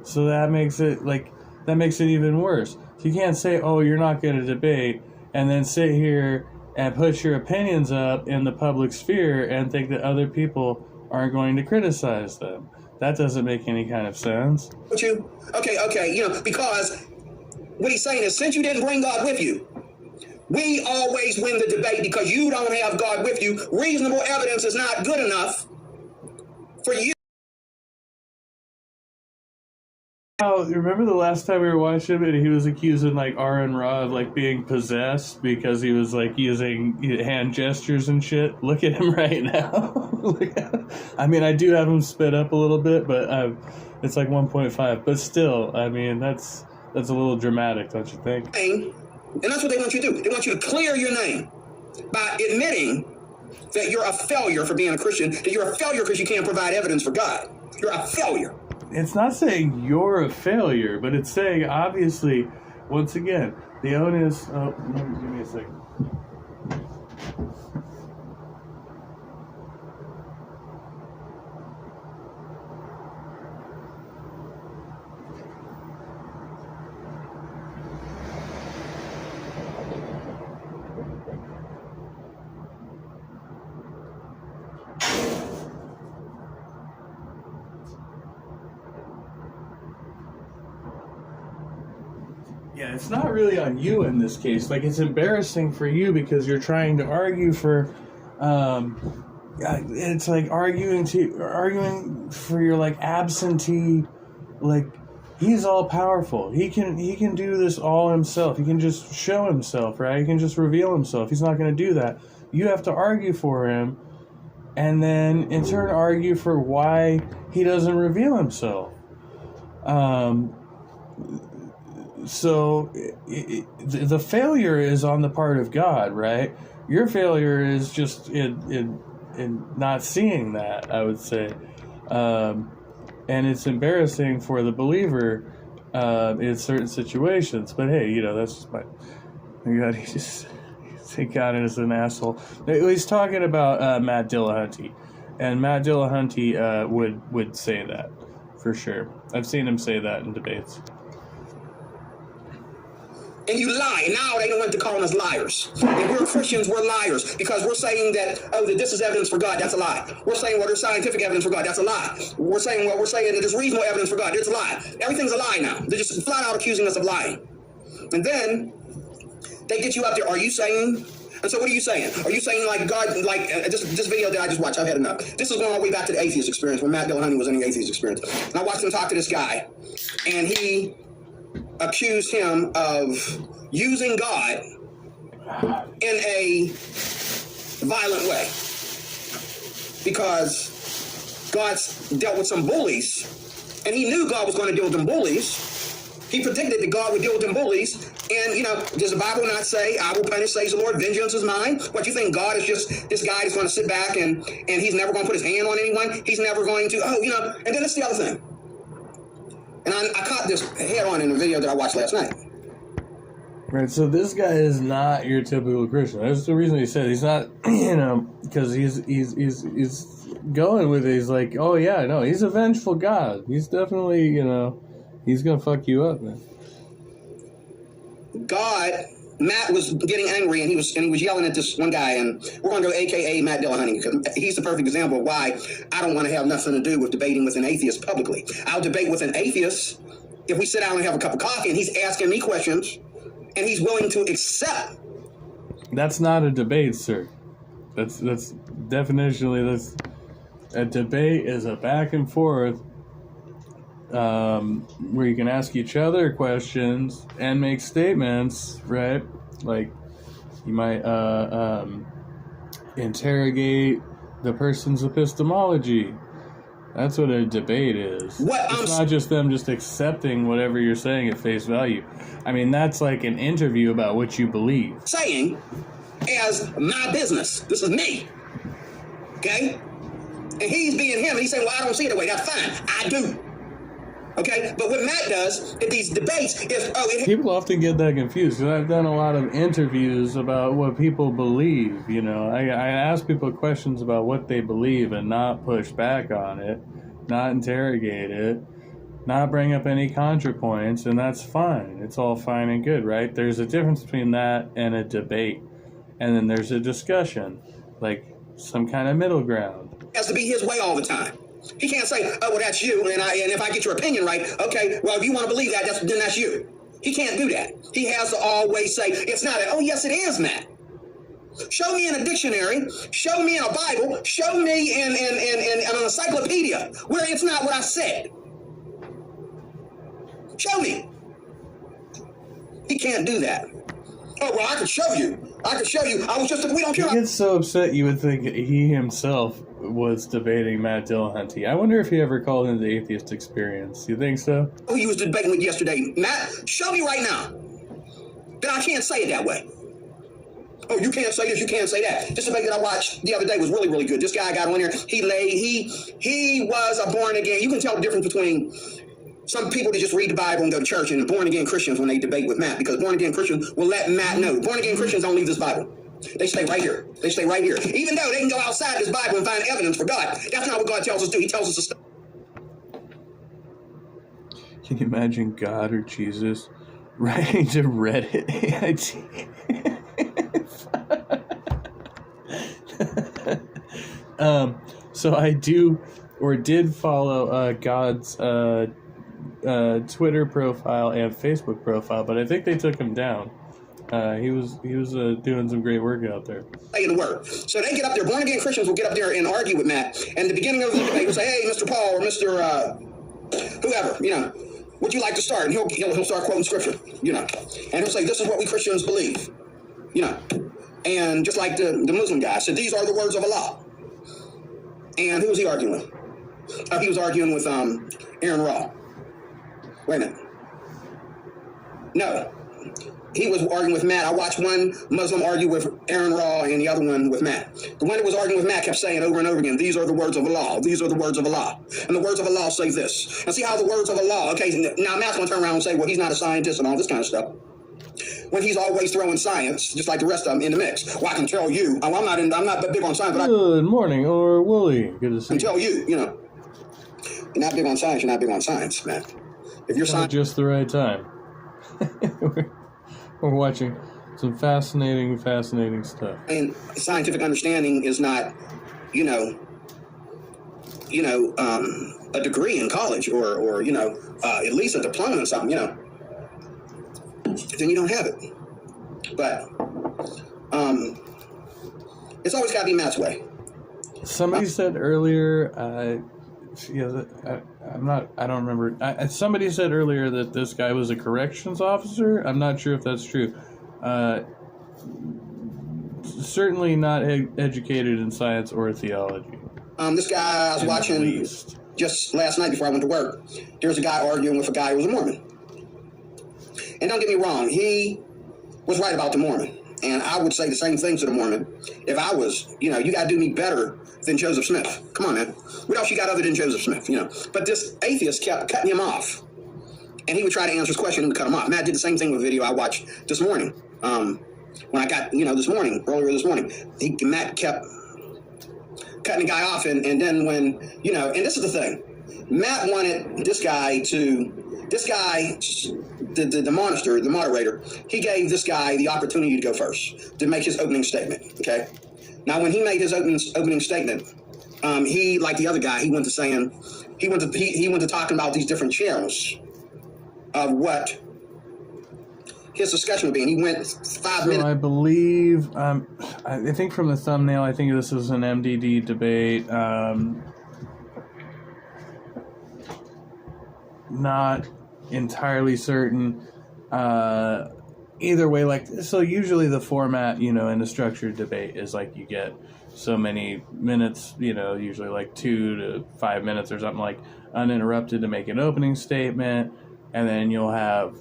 So that makes it even worse. So you can't say, oh, you're not going to debate, and then sit here and put your opinions up in the public sphere and think that other people aren't going to criticize them. That doesn't make any kind of sense. Okay, because what he's saying is, since you didn't bring God with you, we always win the debate because you don't have God with you. Reasonable evidence is not good enough for you. Oh, remember the last time we were watching him and he was accusing like Aaron Ra of like being possessed because he was like using hand gestures and shit? Look at him right now. I mean, I do have him sped up a little bit, but it's like 1.5. But still, I mean, that's a little dramatic, don't you think? And that's what they want you to do. They want you to clear your name by admitting that you're a failure for being a Christian, that you're a failure because you can't provide evidence for God. You're a failure. It's not saying you're a failure, but it's saying, obviously, once again, the onus... Oh, give me a second. Yeah, it's not really on you in this case. Like, it's embarrassing for you because you're trying to argue for, it's like arguing for your like absentee, like he's all powerful. He can do this all himself. He can just show himself, right? He can just reveal himself. He's not going to do that. You have to argue for him, and then in turn argue for why he doesn't reveal himself. So the failure is on the part of God, right? Your failure is just in not seeing that, I would say. And it's embarrassing for the believer in certain situations. But hey, that's just my... God, he just... Thank God is an asshole. He's talking about Matt Dillahunty. And Matt Dillahunty would say that, for sure. I've seen him say that in debates. And you lie. Now they don't want to call us liars. If we're Christians, we're liars because we're saying that, that this is evidence for God. That's a lie. We're saying, there's scientific evidence for God. That's a lie. We're saying that there's reasonable evidence for God. That's a lie. Everything's a lie now. They're just flat out accusing us of lying. And then they get you up there. Are you saying? And so what are you saying? Are you saying like God, like this video that I just watched, I've had enough. This is going all the way back to the atheist experience when Matt Dillahunty was in the atheist experience. And I watched him talk to this guy, and he accused him of using God in a violent way because God's dealt with some bullies, and he knew God was going to deal with them bullies. He predicted that God would deal with them bullies. And, does the Bible not say, I will punish, says the Lord, vengeance is mine? What, you think God is just this guy that's going to sit back and he's never going to put his hand on anyone? He's never going to, and then that's the other thing. And I caught this head on in a video that I watched last night. Right, so this guy is not your typical Christian. That's the reason he said he's not, because he's going with it. He's like, oh yeah, no, he's a vengeful God. He's definitely, he's gonna fuck you up, man. Matt was getting angry and he was yelling at this one guy, and we're going to go AKA Matt Dillahunty because he's the perfect example of why I don't want to have nothing to do with debating with an atheist publicly. I'll debate with an atheist if we sit down and have a cup of coffee and he's asking me questions and he's willing to accept. That's not a debate, sir. That's definitionally a debate is a back and forth where you can ask each other questions and make statements, right? Like you might interrogate the person's epistemology. That's what a debate is. It's not just them just accepting whatever you're saying at face value. I mean, that's like an interview about what you believe. Saying as my business. This is me. Okay? And he's being him, and he's saying, well, I don't see it that way. That's fine. I do. Okay, but what Matt does at these debates is, People often get that confused because I've done a lot of interviews about what people believe. You know, I ask people questions about what they believe and not push back on it, not interrogate it, not bring up any contrapoints, and that's fine. It's all fine and good, right? There's a difference between that and a debate. And then there's a discussion, like some kind of middle ground. has to be his way all the time. He can't say, oh, well, that's you, and if I get your opinion right, okay, well, if you want to believe that, then that's you. He can't do that. He has to always say, it's not oh, yes, it is, Matt. Show me in a dictionary, show me in a Bible, show me in an encyclopedia where it's not what I said. Show me. He can't do that. Oh, well, I could show you. I was just, we don't care. He gets so upset you would think he himself was debating Matt Dillahunty. I wonder if he ever called into the Atheist Experience. You think so? Who he was debating with yesterday. Matt, show me right now that I can't say it that way. Oh, you can't say this, you can't say that. This debate that I watched the other day was really, really good. This guy got on here. He was a born again. You can tell the difference between some people that just read the Bible and go to church and born again Christians when they debate with Matt, because born again Christians will let Matt know. Born again Christians don't leave this Bible. They stay right here. They stay right here. Even though they can go outside this Bible and find evidence for God. That's not what God tells us to do. He tells us to stay. Can you imagine God or Jesus writing to Reddit? So I do or did follow God's Twitter profile and Facebook profile, but I think they took him down. He was doing some great work out there. The word. So they get up there. Born again Christians will get up there and argue with Matt. And at the beginning of the debate, will say, "Hey, Mr. Paul or Mr. Whoever, you know, would you like to start?" And he'll start quoting scripture, you know, and he'll say, "This is what we Christians believe," you know, and just like the Muslim guy said, "These are the words of Allah." And who was he arguing with? He was arguing with Aaron Raw. Wait a minute. No. He was arguing with Matt. I watched one Muslim argue with Aaron Raw and the other one with Matt. The one that was arguing with Matt kept saying over and over again, "These are the words of Allah. These are the words of Allah." And the words of Allah say this. And see how the words of Allah, okay, now Matt's going to turn around and say, well, he's not a scientist and all this kind of stuff. When he's always throwing science, just like the rest of them, in the mix. Well, I can tell you, I'm not big on science, but Good morning, or Wooly. Good to see you. I can tell you, you know, you're not big on science, you're not big on science, man. If you're At just the right time. We're watching some fascinating stuff. And scientific understanding is not, a degree in college or at least a diploma or something, then you don't have it. But it's always got to be Matt's way. Somebody said earlier, I don't remember. Somebody said earlier that this guy was a corrections officer. I'm not sure if that's true. Certainly not educated in science or theology. This guy I was watching just last night before I went to work. There was a guy arguing with a guy who was a Mormon. And don't get me wrong, he was right about the Mormon. And I would say the same thing to the Mormon. If I was, you got to do me better than Joseph Smith. Come on, man. What else you got other than Joseph Smith, But this atheist kept cutting him off. And he would try to answer his question and cut him off. Matt did the same thing with a video I watched this morning. When I got, earlier this morning, Matt kept cutting the guy off. And then when, and this is the thing. Matt wanted the moderator, he gave this guy the opportunity to go first, to make his opening statement, okay? Now, when he made his opening statement, he, like the other guy, he went to talking about these different channels of what his discussion would be, and he went 5 minutes. I believe, I think from the thumbnail, I think this was an MDD debate. Not entirely certain. Either way, so usually the format, in a structured debate is like you get so many minutes, usually 2 to 5 minutes or something, uninterrupted to make an opening statement, and then you'll have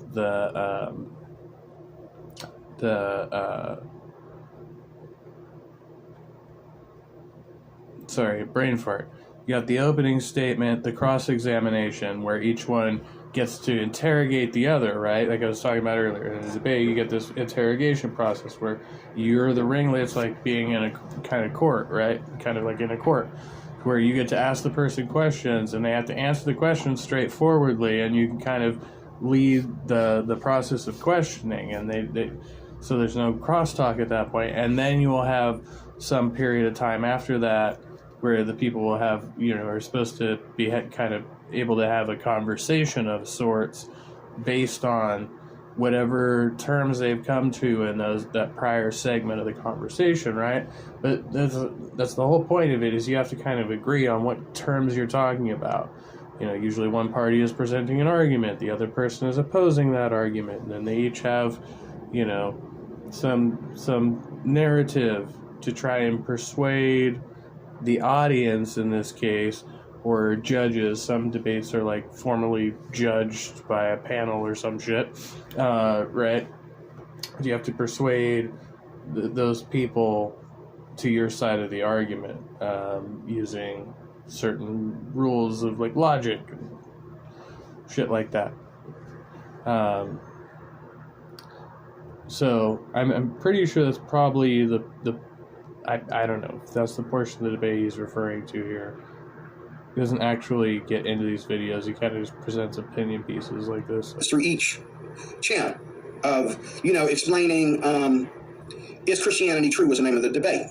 sorry, brain fart. You got the opening statement, the cross-examination, where each one gets to interrogate the other, right? Like I was talking about earlier. In a debate, you get this interrogation process where you're the ringleader. It's like being in a kind of court, right? Kind of like in a court, where you get to ask the person questions, and they have to answer the questions straightforwardly, and you can kind of lead the process of questioning, and so there's no crosstalk at that point. And then you will have some period of time after that where the people will have, are supposed to be kind of able to have a conversation of sorts based on whatever terms they've come to in that prior segment of the conversation, right? But that's the whole point of it, is you have to kind of agree on what terms you're talking about. Usually one party is presenting an argument, the other person is opposing that argument, and then they each have, some narrative to try and persuade the audience in this case, or judges. Some debates are like formally judged by a panel or some shit, right? You have to persuade those people to your side of the argument using certain rules of like logic and shit like that. So I'm pretty sure that's probably the I don't know if that's the portion of the debate he's referring to here. He doesn't actually get into these videos. He kind of just presents opinion pieces like this. Through each channel of, explaining, is Christianity true was the name of the debate.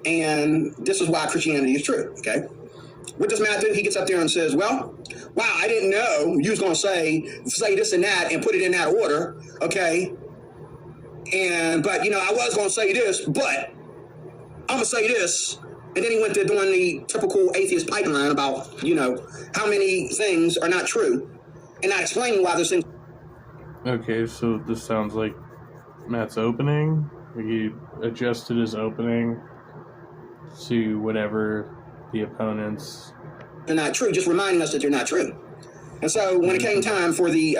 And this is why Christianity is true, okay? What does Matt do? He gets up there and says, well, wow, I didn't know you was going to say this and that and put it in that order, okay? But, I was going to say this, but I'm going to say this. And then he went to doing the typical atheist pipeline about, how many things are not true and not explaining why those things. Okay, so this sounds like Matt's opening. He adjusted his opening to whatever the opponents. They're not true, just reminding us that they're not true. And so when it came time for the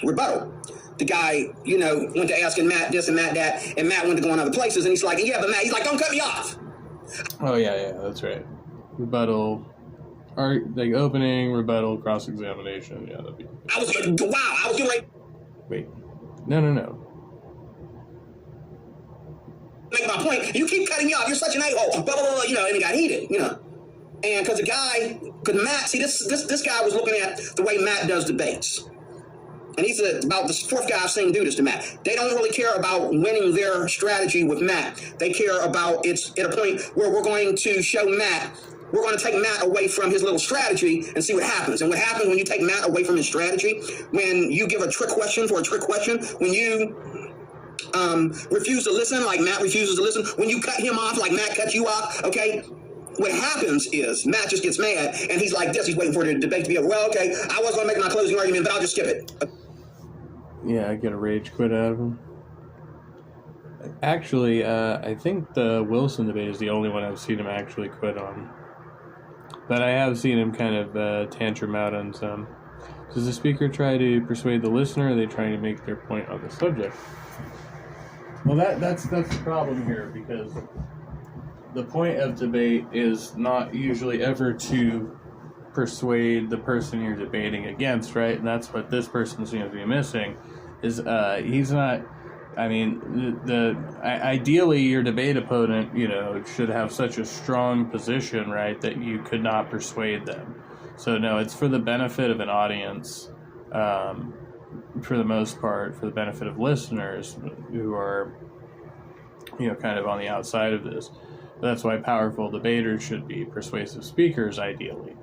rebuttal, the guy, went to asking Matt this and Matt that, and Matt went to going other places, and he's like, yeah, but Matt, he's like, don't cut me off. Oh, yeah, that's right. Rebuttal, like opening, rebuttal, cross-examination. Yeah, that'd be... I was getting ready. Wait. No. Make my point. You keep cutting me off. You're such an a-hole. Blah, blah, blah, and it got heated, And because Matt, see, this guy was looking at the way Matt does debates. And he's about the fourth guy I've seen do this to Matt. They don't really care about winning their strategy with Matt. They care about it's at a point where we're going to show Matt, we're going to take Matt away from his little strategy and see what happens. And what happens when you take Matt away from his strategy, when you give a trick question for a trick question, when you refuse to listen like Matt refuses to listen, when you cut him off like Matt cuts you off, okay? What happens is Matt just gets mad and he's like this. He's waiting for the debate to be over. Well, okay, I was going to make my closing argument, but I'll just skip it. Yeah, I get a rage quit out of him. Actually, I think the Wilson debate is the only one I've seen him actually quit on. But I have seen him kind of tantrum out on some. Does the speaker try to persuade the listener, or are they trying to make their point on the subject? Well, that's the problem here, because the point of debate is not usually ever to persuade the person you're debating against, right? And that's what this person seems to be missing, is he's not, ideally your debate opponent, should have such a strong position, right, that you could not persuade them. So no, it's for the benefit of an audience, for the most part, for the benefit of listeners who are, kind of on the outside of this. But that's why powerful debaters should be persuasive speakers, ideally.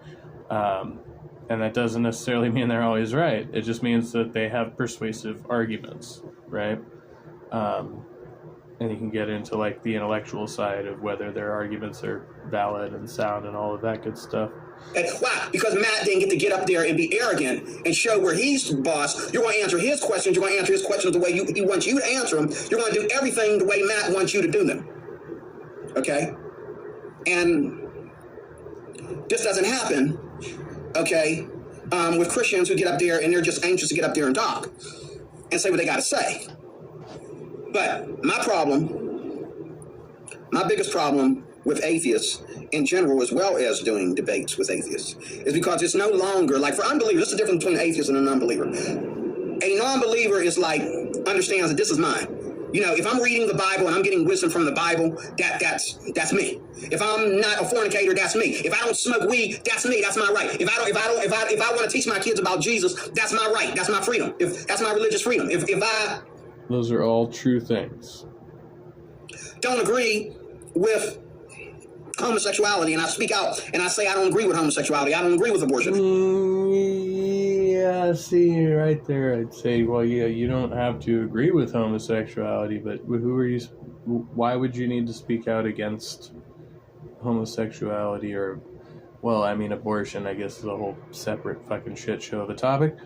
And that doesn't necessarily mean they're always right. It just means that they have persuasive arguments, right? And you can get into like the intellectual side of whether their arguments are valid and sound and all of that good stuff. Why? Because Matt didn't get to get up there and be arrogant and show where he's the boss. You're going to answer his questions. You're going to answer his questions the way he wants you to answer them. You're going to do everything the way Matt wants you to do them. Okay? And this doesn't happen, okay, with Christians who get up there and they're just anxious to get up there and talk and say what they got to say. But my biggest problem with atheists in general, as well as doing debates with atheists, is because it's no longer like for unbelievers. This is the difference between an atheist and a non-believer. A non-believer is like understands that this is mine. You know, if I'm reading the Bible and I'm getting wisdom from the Bible, that's me. If I'm not a fornicator, that's me. If I don't smoke weed, that's me. That's my right. If I want to teach my kids about Jesus, that's my right. That's my freedom. If that's my religious freedom. If I Those are all true things. don't agree with homosexuality and I speak out and I say I don't agree with homosexuality, I don't agree with abortion. Yeah, see, right there, I'd say, well, yeah, you don't have to agree with homosexuality, but who are you? Why would you need to speak out against homosexuality or, well, I mean, abortion, I guess, is a whole separate fucking shit show of a topic.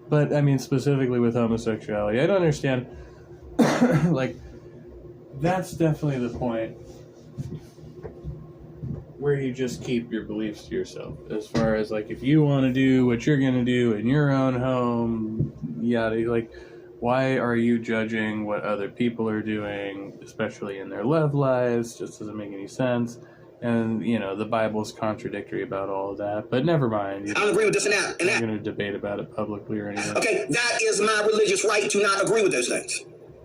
But, I mean, specifically with homosexuality, I don't understand. Like, that's definitely the point where you just keep your beliefs to yourself. As far as, like, if you want to do what you're going to do in your own home, like, why are you judging what other people are doing, especially in their love lives? Just doesn't make any sense. And, you know, the Bible's contradictory about all of that. But never mind. I don't agree with this and that. I'm not going to debate about it publicly or anything. Okay, that is my religious right to not agree with those things.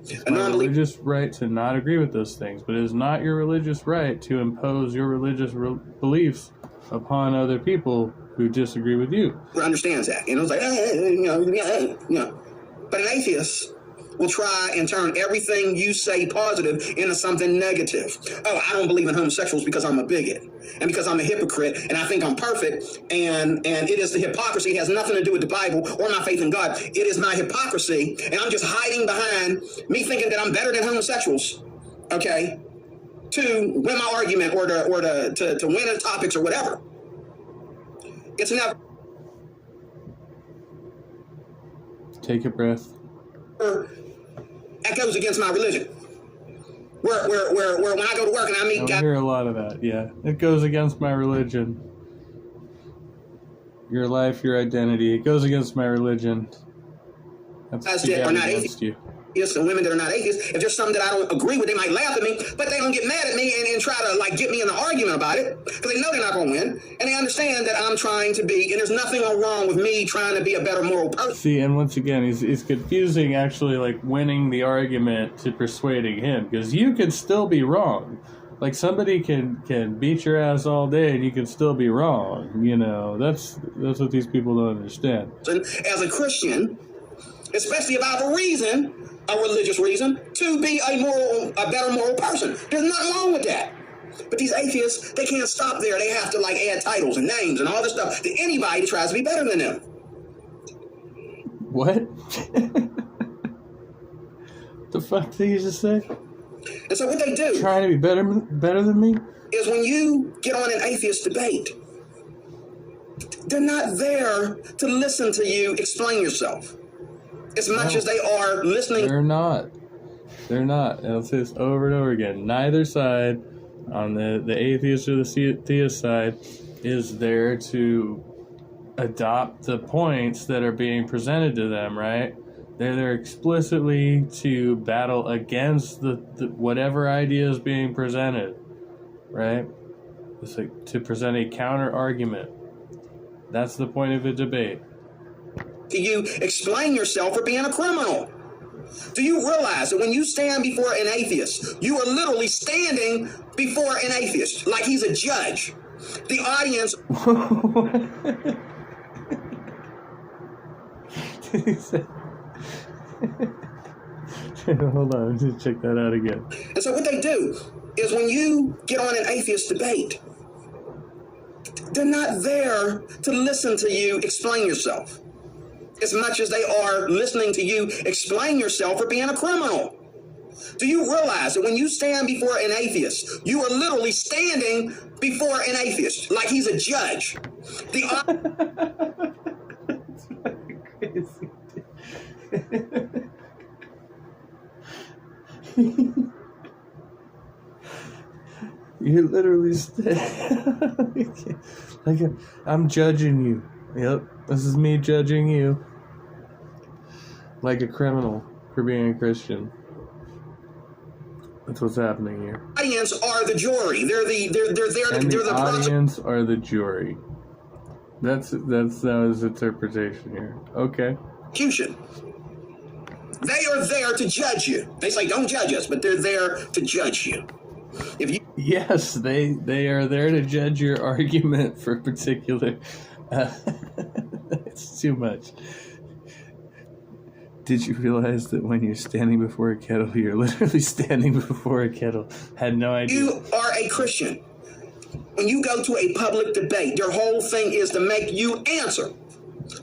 It's my religious right to not agree with those things, but it is not your religious right to impose your religious beliefs upon other people who disagree with you. Understands that. And it was like, you know. But an atheist will try and turn everything you say positive into something negative. Oh, I don't believe in homosexuals because I'm a bigot and because I'm a hypocrite and I think I'm perfect. And it is the hypocrisy. It has nothing to do with the Bible or my faith in God. It is my hypocrisy. And I'm just hiding behind me thinking that I'm better than homosexuals. Okay. To win my argument or to win the topics or whatever. It's never. Take a breath. That goes against my religion. Where when I go to work and I meet I guys. hear a lot of that, yeah. It goes against my religion. Your life, your identity. It goes against my religion. That's that are not against you. Atheists and women that are not atheists, if there's something that I don't agree with, they might laugh at me, but they don't get mad at me and try to like get me in an argument about it because they know they're not going to win and they understand that I'm trying to be, and there's nothing wrong with me trying to be a better moral person. See, and once again, he's confusing actually like winning the argument to persuading him because you can still be wrong. Like somebody can beat your ass all day and you can still be wrong. You know, that's what these people don't understand. As a Christian, especially if I have a reason, a religious reason, to be a better moral person. There's nothing wrong with that. But these atheists, they can't stop there. They have to like add titles and names and all this stuff to anybody that tries to be better than them. What? The fuck did you just say? And so what they do, trying to be better than me, is when you get on an atheist debate, they're not there to listen to you explain yourself as much as they are listening. They're not. And I'll say this over and over again. Neither side, on the atheist or the theist side, is there to adopt the points that are being presented to them, right? They're there explicitly to battle against the whatever idea is being presented, right? It's like to present a counter argument. That's the point of a debate. Do you explain yourself for being a criminal? Do you realize that when you stand before an atheist, you are literally standing before an atheist like he's a judge? The audience. Hold on, just check that out again. And so what they do is when you get on an atheist debate, they're not there to listen to you explain yourself as much as they are listening to you explain yourself for being a criminal. Do you realize that when you stand before an atheist, you are literally standing before an atheist like he's a judge? You're literally like I'm judging you. Yep, this is me judging you like a criminal for being a Christian. That's what's happening here. Audience are the jury. They're the audience are the jury. That's his interpretation here. Okay. prosecution. They are there to judge you. They say, don't judge us, but they're there to judge you. If you Yes, they are there to judge your argument for particular. It's too much. Did you realize that when you're standing before a kettle, you're literally standing before a kettle? Had no idea. You are a Christian. When you go to a public debate, their whole thing is to make you answer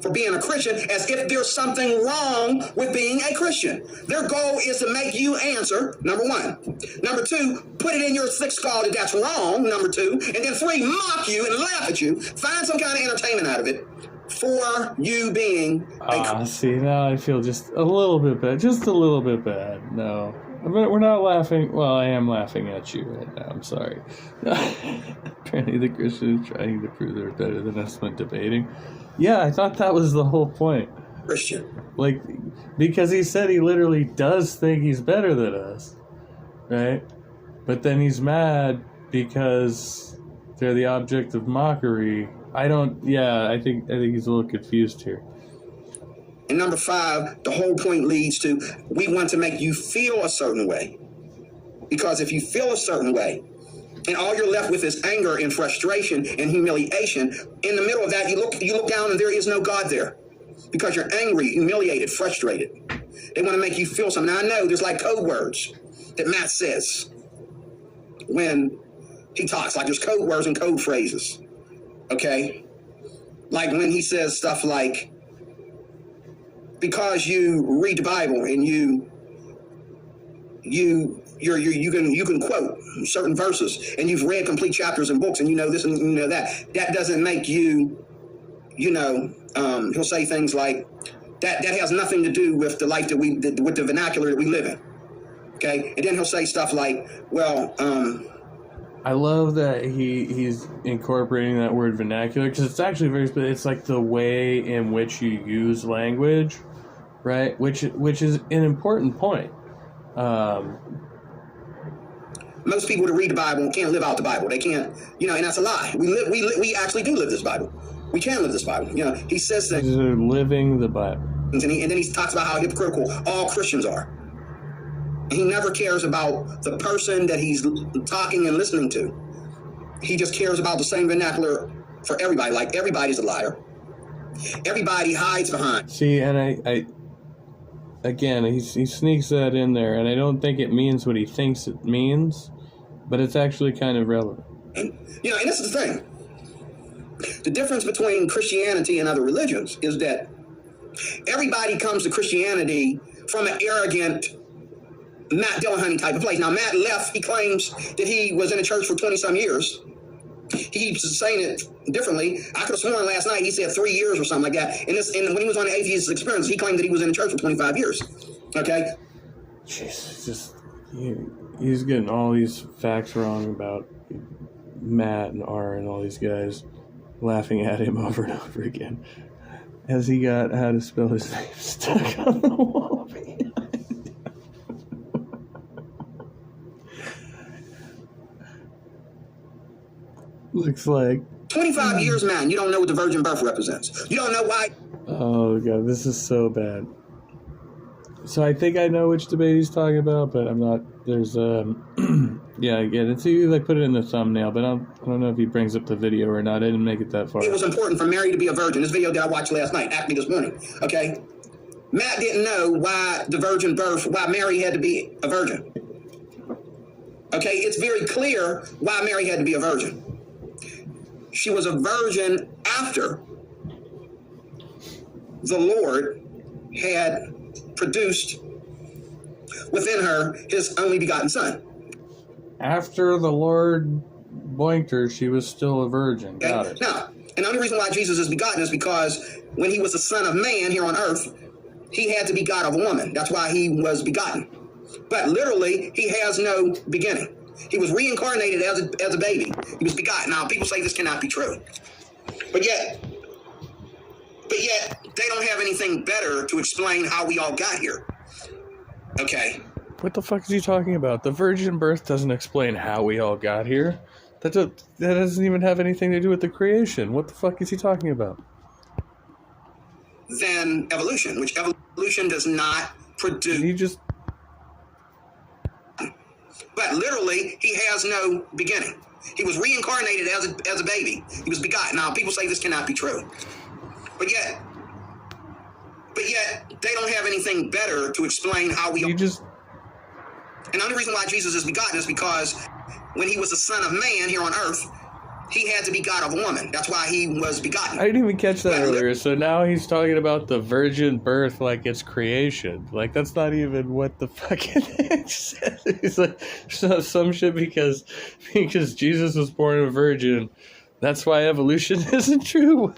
for being a Christian as if there's something wrong with being a Christian. Their goal is to make you answer, number one. Number two, put it in your thick skull that that's wrong, number two. And then three, mock you and laugh at you. Find some kind of entertainment out of it for you being a See, now I feel just a little bit bad. Just a little bit bad. No. We're not laughing. Well, I am laughing at you right now. I'm sorry. Apparently the Christian is trying to prove they're better than us when debating. Yeah, I thought that was the whole point. Christian. Like, because he said he literally does think he's better than us, right? But then he's mad because they're the object of mockery. I think he's a little confused here. And number five, the whole point leads to, we want to make you feel a certain way. Because if you feel a certain way, and all you're left with is anger and frustration and humiliation, in the middle of that, you look down and there is no God there. Because you're angry, humiliated, frustrated. They want to make you feel something. Now, I know there's like code words that Matt says when he talks. Like there's code words and code phrases. Okay? Like when he says stuff like, because you read the Bible and you can quote certain verses and you've read complete chapters and books and you know this and you know that. That doesn't make you, he'll say things like that has nothing to do with the life with the vernacular that we live in. Okay, and then he'll say stuff like, well, I love that he's incorporating that word vernacular because it's actually it's like the way in which you use language, right? Which is an important point. Most people that read the Bible can't live out the Bible. They can't, and that's a lie. We actually do live this Bible. We can live this Bible. He says that. They're living the Bible. And then he talks about how hypocritical all Christians are. He never cares about the person that he's talking and listening to. He just cares about the same vernacular for everybody. Like everybody's a liar. Everybody hides behind. See, and I again, he sneaks that in there, and I don't think it means what he thinks it means, but it's actually kind of relevant. And this is the thing. The difference between Christianity and other religions is that everybody comes to Christianity from an arrogant Matt Dillahunty type of place. Now, Matt left. He claims that he was in a church for 20-some years. He keeps saying it differently. I could have sworn last night he said 3 years or something like that. And when he was on the Atheist Experience, he claimed that he was in a church for 25 years. Okay? Jeez, he's getting all these facts wrong about Matt and R and all these guys, laughing at him over and over again. Has he got how to spell his name stuck on the wall behind? Looks like 25 years, man. You don't know what the virgin birth represents. You don't know why. Oh god, this is so bad. So I think I know which debate he's talking about, but I'm not. There's yeah, again, it's either put it in the thumbnail, but I don't know if he brings up the video or not. I didn't make it that far. It was important for Mary to be a virgin. This video that I watched last night, actually this morning. Okay, Matt didn't know why the virgin birth, why Mary had to be a virgin. Okay, it's very clear why Mary had to be a virgin. She was a virgin after the Lord had produced within her his only begotten son. After the Lord boinked her, she was still a virgin. Okay? Got it. Now, and the only reason why Jesus is begotten is because when he was the son of man here on earth, he had to be God of a woman. That's why he was begotten. But literally, he has no beginning. He was reincarnated as a baby. He was begotten. Now, people say this cannot be true. But yet, they don't have anything better to explain how we all got here. Okay? What the fuck is he talking about? The virgin birth doesn't explain how we all got here. That doesn't even have anything to do with the creation. What the fuck is he talking about? Than evolution, which evolution does not produce. He just. But literally, he has no beginning. He was reincarnated as a baby. He was begotten. Now, people say this cannot be true. But yet they don't have anything better to explain how we. You just. And the only reason why Jesus is begotten is because when he was the Son of Man here on earth, he had to be God of a woman. That's why he was begotten. I didn't even catch that earlier. So now he's talking about the virgin birth like it's creation. Like, that's not even what the fucking thing says. He's like, some shit because Jesus was born a virgin. That's why evolution isn't true.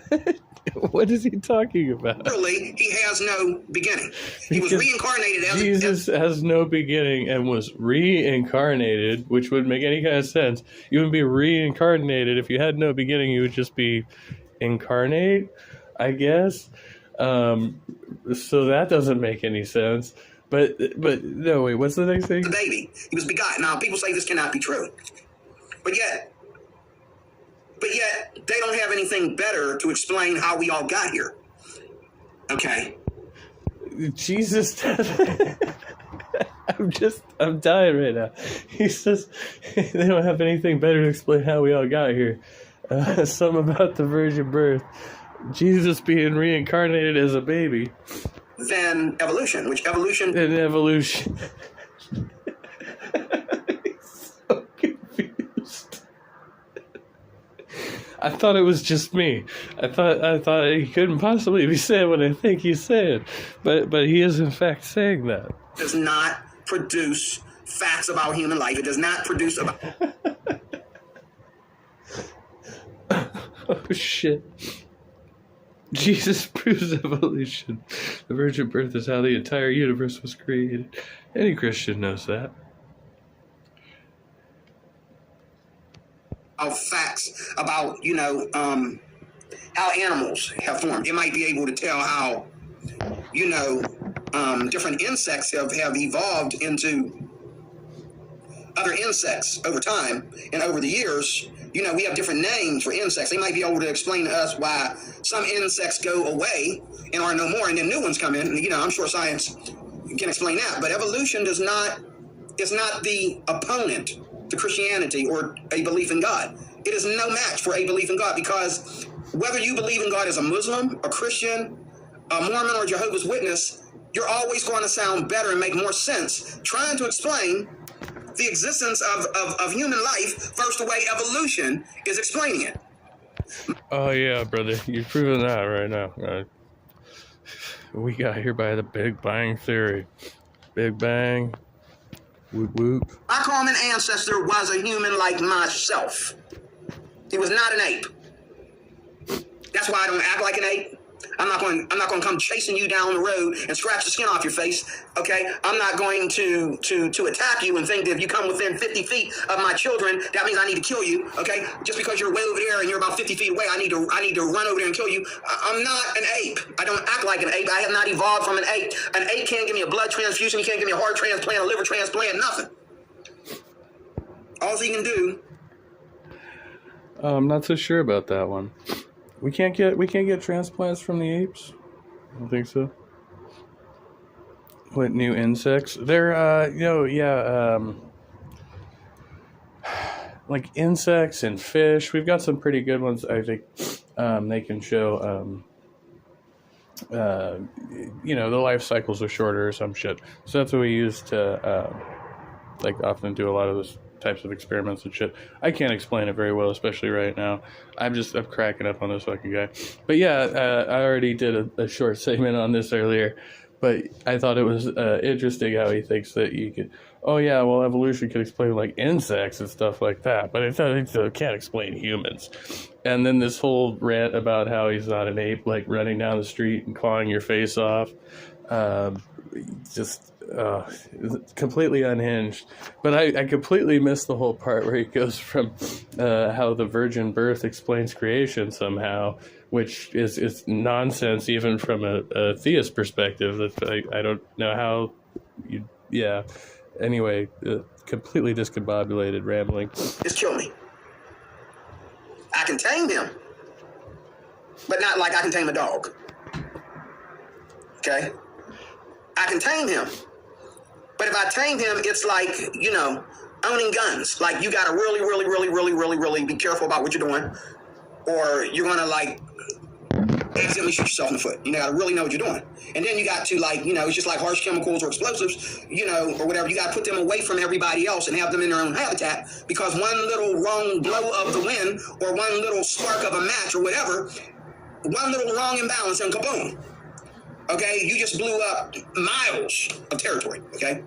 What is he talking about? Literally, he has no beginning. He was reincarnated as Jesus has no beginning and was reincarnated, which would make any kind of sense. You wouldn't be reincarnated if you had no beginning. You would just be incarnate, I guess. So that doesn't make any sense. But no, wait, what's the next thing? The baby. He was begotten. Now, people say this cannot be true. But yet they don't have anything better to explain how we all got here. Okay. Jesus. I'm dying right now. He says they don't have anything better to explain how we all got here. Something about the virgin birth. Jesus being reincarnated as a baby. Than evolution, which evolution. And evolution. So confused. I thought it was just me. I thought he couldn't possibly be saying what I think he's saying, but he is in fact saying that. Does not produce facts about human life. It does not produce about. Oh shit! Jesus proves evolution. The virgin birth is how the entire universe was created. Any Christian knows that. Of facts about, how animals have formed. It might be able to tell how, different insects have evolved into other insects over time and over the years. We have different names for insects. They might be able to explain to us why some insects go away and are no more, and then new ones come in. And, I'm sure science can explain that. But evolution is not the opponent to Christianity or a belief in God. It is no match for a belief in God, because whether you believe in God as a Muslim, a Christian, a Mormon, or Jehovah's Witness, you're always going to sound better and make more sense trying to explain the existence of human life versus the way evolution is explaining it. Oh yeah, brother, you're proving that right now. We got here by the Big Bang Theory. Big Bang. Whoop whoop. My common ancestor was a human like myself. He was not an ape. That's why I don't act like an ape. I'm not going to come chasing you down the road and scratch the skin off your face. Okay? I'm not going to attack you and think that if you come within 50 feet of my children, that means I need to kill you. Okay? Just because you're way over there and you're about 50 feet away, I need to run over there and kill you. I'm not an ape. I don't act like an ape. I have not evolved from an ape. An ape can't give me a blood transfusion. He can't give me a heart transplant, a liver transplant, nothing. All he can do. I'm not so sure about that one. We can't get transplants from the apes. I don't think so. What new insects? They're like insects and fish. We've got some pretty good ones. I think they can show. The life cycles are shorter or some shit. So that's what we use to often do a lot of those types of experiments and shit. I can't explain it very well, especially right now. I'm cracking up on this fucking guy. But yeah, I already did a short segment on this earlier, but I thought it was interesting how he thinks that you could, evolution can explain like insects and stuff like that, but it can't explain humans. And then this whole rant about how he's not an ape, like running down the street and clawing your face off. Completely unhinged. But I completely missed the whole part where he goes from how the virgin birth explains creation somehow, which is nonsense even from a theist perspective. I don't know how Anyway, completely discombobulated rambling. Just kill me. I can tame him, but not like I can tame a dog. Okay? I can tame him, but if I tame him, it's like, you know, owning guns. Like, you gotta really be careful about what you're doing, or you're gonna, like, accidentally shoot yourself in the foot. You gotta really know what you're doing. And then you got to, like, you know, it's just like harsh chemicals or explosives, you know, or whatever. You gotta put them away from everybody else and have them in their own habitat, because one little wrong blow of the wind or one little spark of a match or whatever, one little wrong imbalance and kaboom. Okay, you just blew up miles of territory. Okay,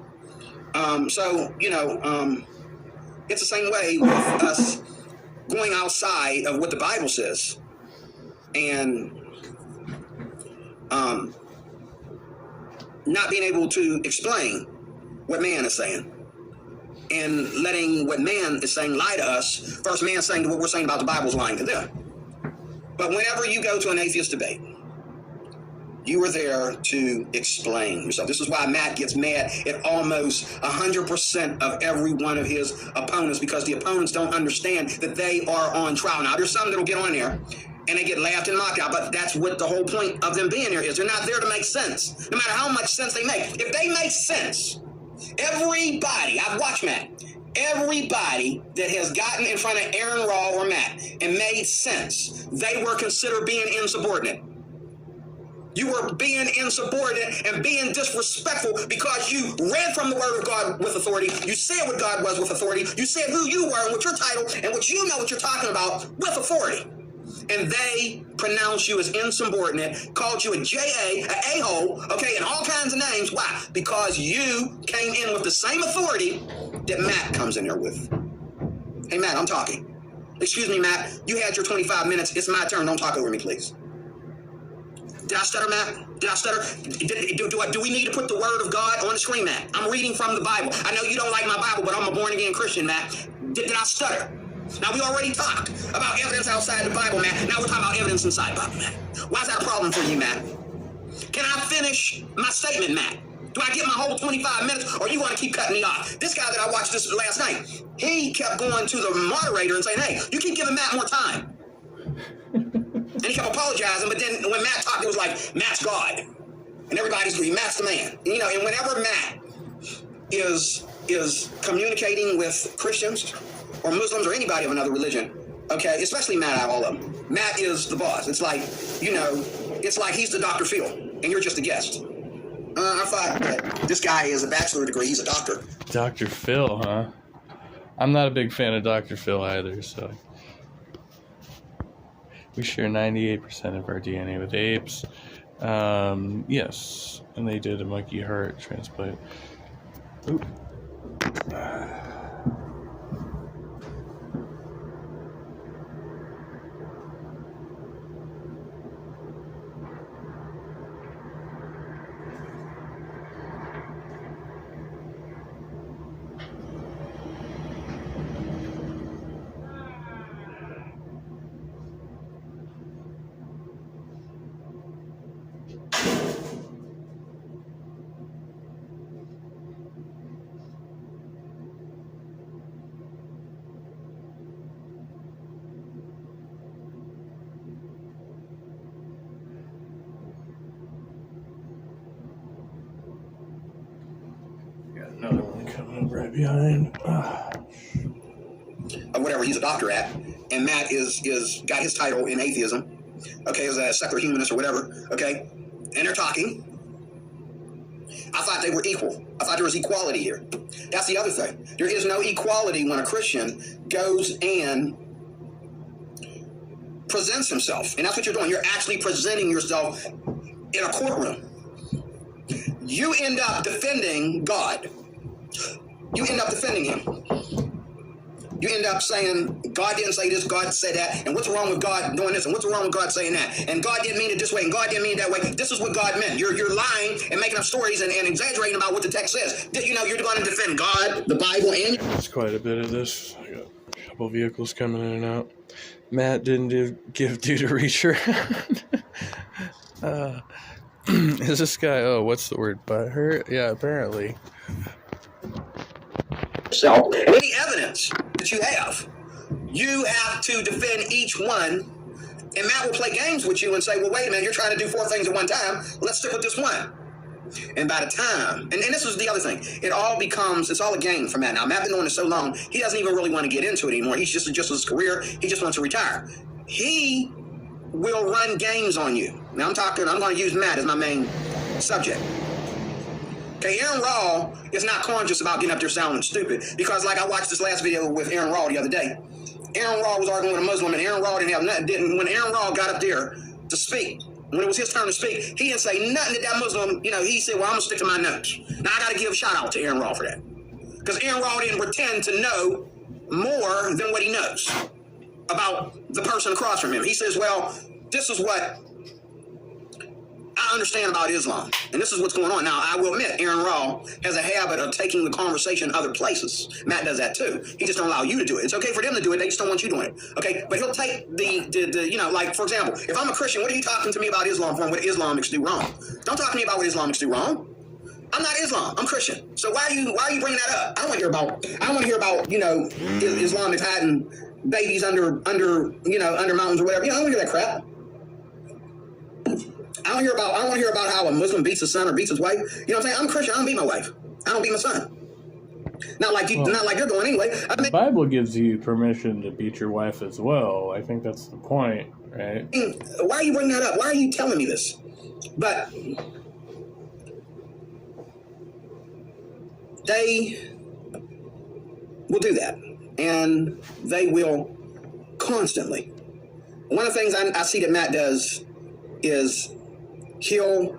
so you know, it's the same way with us going outside of what the Bible says, and not being able to explain what man is saying, and letting what man is saying lie to us. First, man saying what we're saying about the Bible is lying to them. But whenever you go to an atheist debate, you are there to explain yourself. This is why Matt gets mad at almost 100% of every one of his opponents, because the opponents don't understand that they are on trial. Now, there's some that'll get on there and they get laughed and mocked out, but that's what the whole point of them being there is. They're not there to make sense, no matter how much sense they make. If they make sense, everybody, I've watched Matt, everybody that has gotten in front of Aaron Raw or Matt and made sense, they were considered being insubordinate. You were being insubordinate and being disrespectful because you read from the Word of God with authority. You said what God was with authority. You said who you were and what your title and what you know what you're talking about with authority. And they pronounced you as insubordinate, called you a J.A., an a-hole, okay, and all kinds of names. Why? Because you came in with the same authority that Matt comes in there with. Hey, Matt, I'm talking. Excuse me, Matt. You had your 25 minutes. It's my turn. Don't talk over me, please. Did I stutter, Matt? Did I stutter? Do we need to put the Word of God on the screen, Matt? I'm reading from the Bible. I know you don't like my Bible, but I'm a born-again Christian, Matt. Did I stutter? Now, we already talked about evidence outside the Bible, Matt. Now we're talking about evidence inside the Bible, Matt. Why is that a problem for you, Matt? Can I finish my statement, Matt? Do I get my whole 25 minutes, or you want to keep cutting me off? This guy that I watched this last night, he kept going to the moderator and saying, hey, you keep giving Matt more time. And he kept apologizing, but then when Matt talked, it was like, Matt's God. And everybody's agreeing, Matt's the man. And, you know, and whenever Matt is communicating with Christians or Muslims or anybody of another religion, okay, especially Matt out of all of them, Matt is the boss. It's like, you know, it's like he's the Dr. Phil, and you're just a guest. I thought that this guy is a bachelor degree, he's a doctor. Dr. Phil, huh? I'm not a big fan of Dr. Phil either, so... We share 98% of our DNA with apes. Yes, and they did a monkey heart transplant. Oop. Another one coming up right behind. Whatever he's a doctor at, and Matt is got his title in atheism, okay, as a secular humanist or whatever, okay, and they're talking. I thought they were equal. I thought there was equality here. That's the other thing. There is no equality when a Christian goes and presents himself, and that's what you're doing. You're actually presenting yourself in a courtroom. You end up defending God. You end up defending him. You end up saying, God didn't say this, God said that, and what's wrong with God doing this, and what's wrong with God saying that, and God didn't mean it this way, and God didn't mean it that way. This is what God meant. You're lying and making up stories and exaggerating about what the text says. You know, you're going to defend God, the Bible, and... There's quite a bit of this. I got a couple vehicles coming in and out. Matt didn't give due to reach around. Is this guy, what's the word, butthurt? Yeah, apparently. yourself and any evidence that you have to defend each one. And Matt will play games with you and say, well, wait a minute, you're trying to do 4 things at one time. Let's stick with this one. And by the time, and this was the other thing, it's all a game for Matt. Now, Matt been doing it so long, he doesn't even really want to get into it anymore. He's just his career. He just wants to retire. He will run games on you. Now, I'm going to use Matt as my main subject. Okay, Aaron Raw is not conscious about getting up there sounding stupid, because like I watched this last video with Aaron Raw the other day. Aaron Raw was arguing with a Muslim, and Aaron Raw didn't have nothing. When Aaron Raw got up there to speak, when it was his turn to speak, he didn't say nothing to that Muslim. He said, well, I'm going to stick to my notes. Now, I got to give a shout out to Aaron Raw for that. Because Aaron Raw didn't pretend to know more than what he knows about the person across from him. He says, well, this is what I understand about Islam, and this is what's going on. Now, I will admit, Aaron Raw has a habit of taking the conversation other places. Matt does that too. He just don't allow you to do it. It's okay for them to do it. They just don't want you doing it. Okay, but he'll take like, for example, if I'm a Christian, what are you talking to me about Islam for? What Islamics do wrong? Don't talk to me about what Islamics do wrong. I'm not Islam. I'm Christian. So why are you bringing that up? I don't want to hear about Islamics hiding babies under mountains or whatever. I don't want to hear that crap. I don't want to hear about how a Muslim beats his son or beats his wife. You know what I'm saying? I'm a Christian. I don't beat my wife. I don't beat my son. Not like you're doing anyway. The Bible gives you permission to beat your wife as well. I think that's the point, right? Why are you bringing that up? Why are you telling me this? But they will do that, and they will constantly. One of the things I see that Matt does is he'll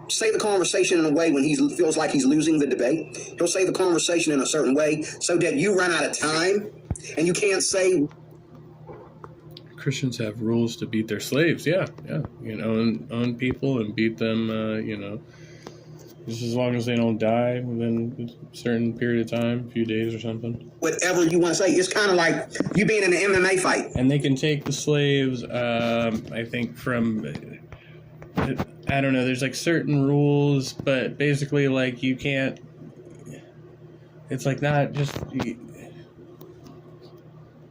say the conversation in a way when he feels like he's losing the debate. He'll say the conversation in a certain way so that you run out of time and you can't say. Christians have rules to beat their slaves. Yeah. Own people and beat them, just as long as they don't die within a certain period of time, a few days or something. Whatever you want to say. It's kind of like you being in an MMA fight. And they can take the slaves, I think, from, I don't know, there's like certain rules, but basically like you can't, it's like not just,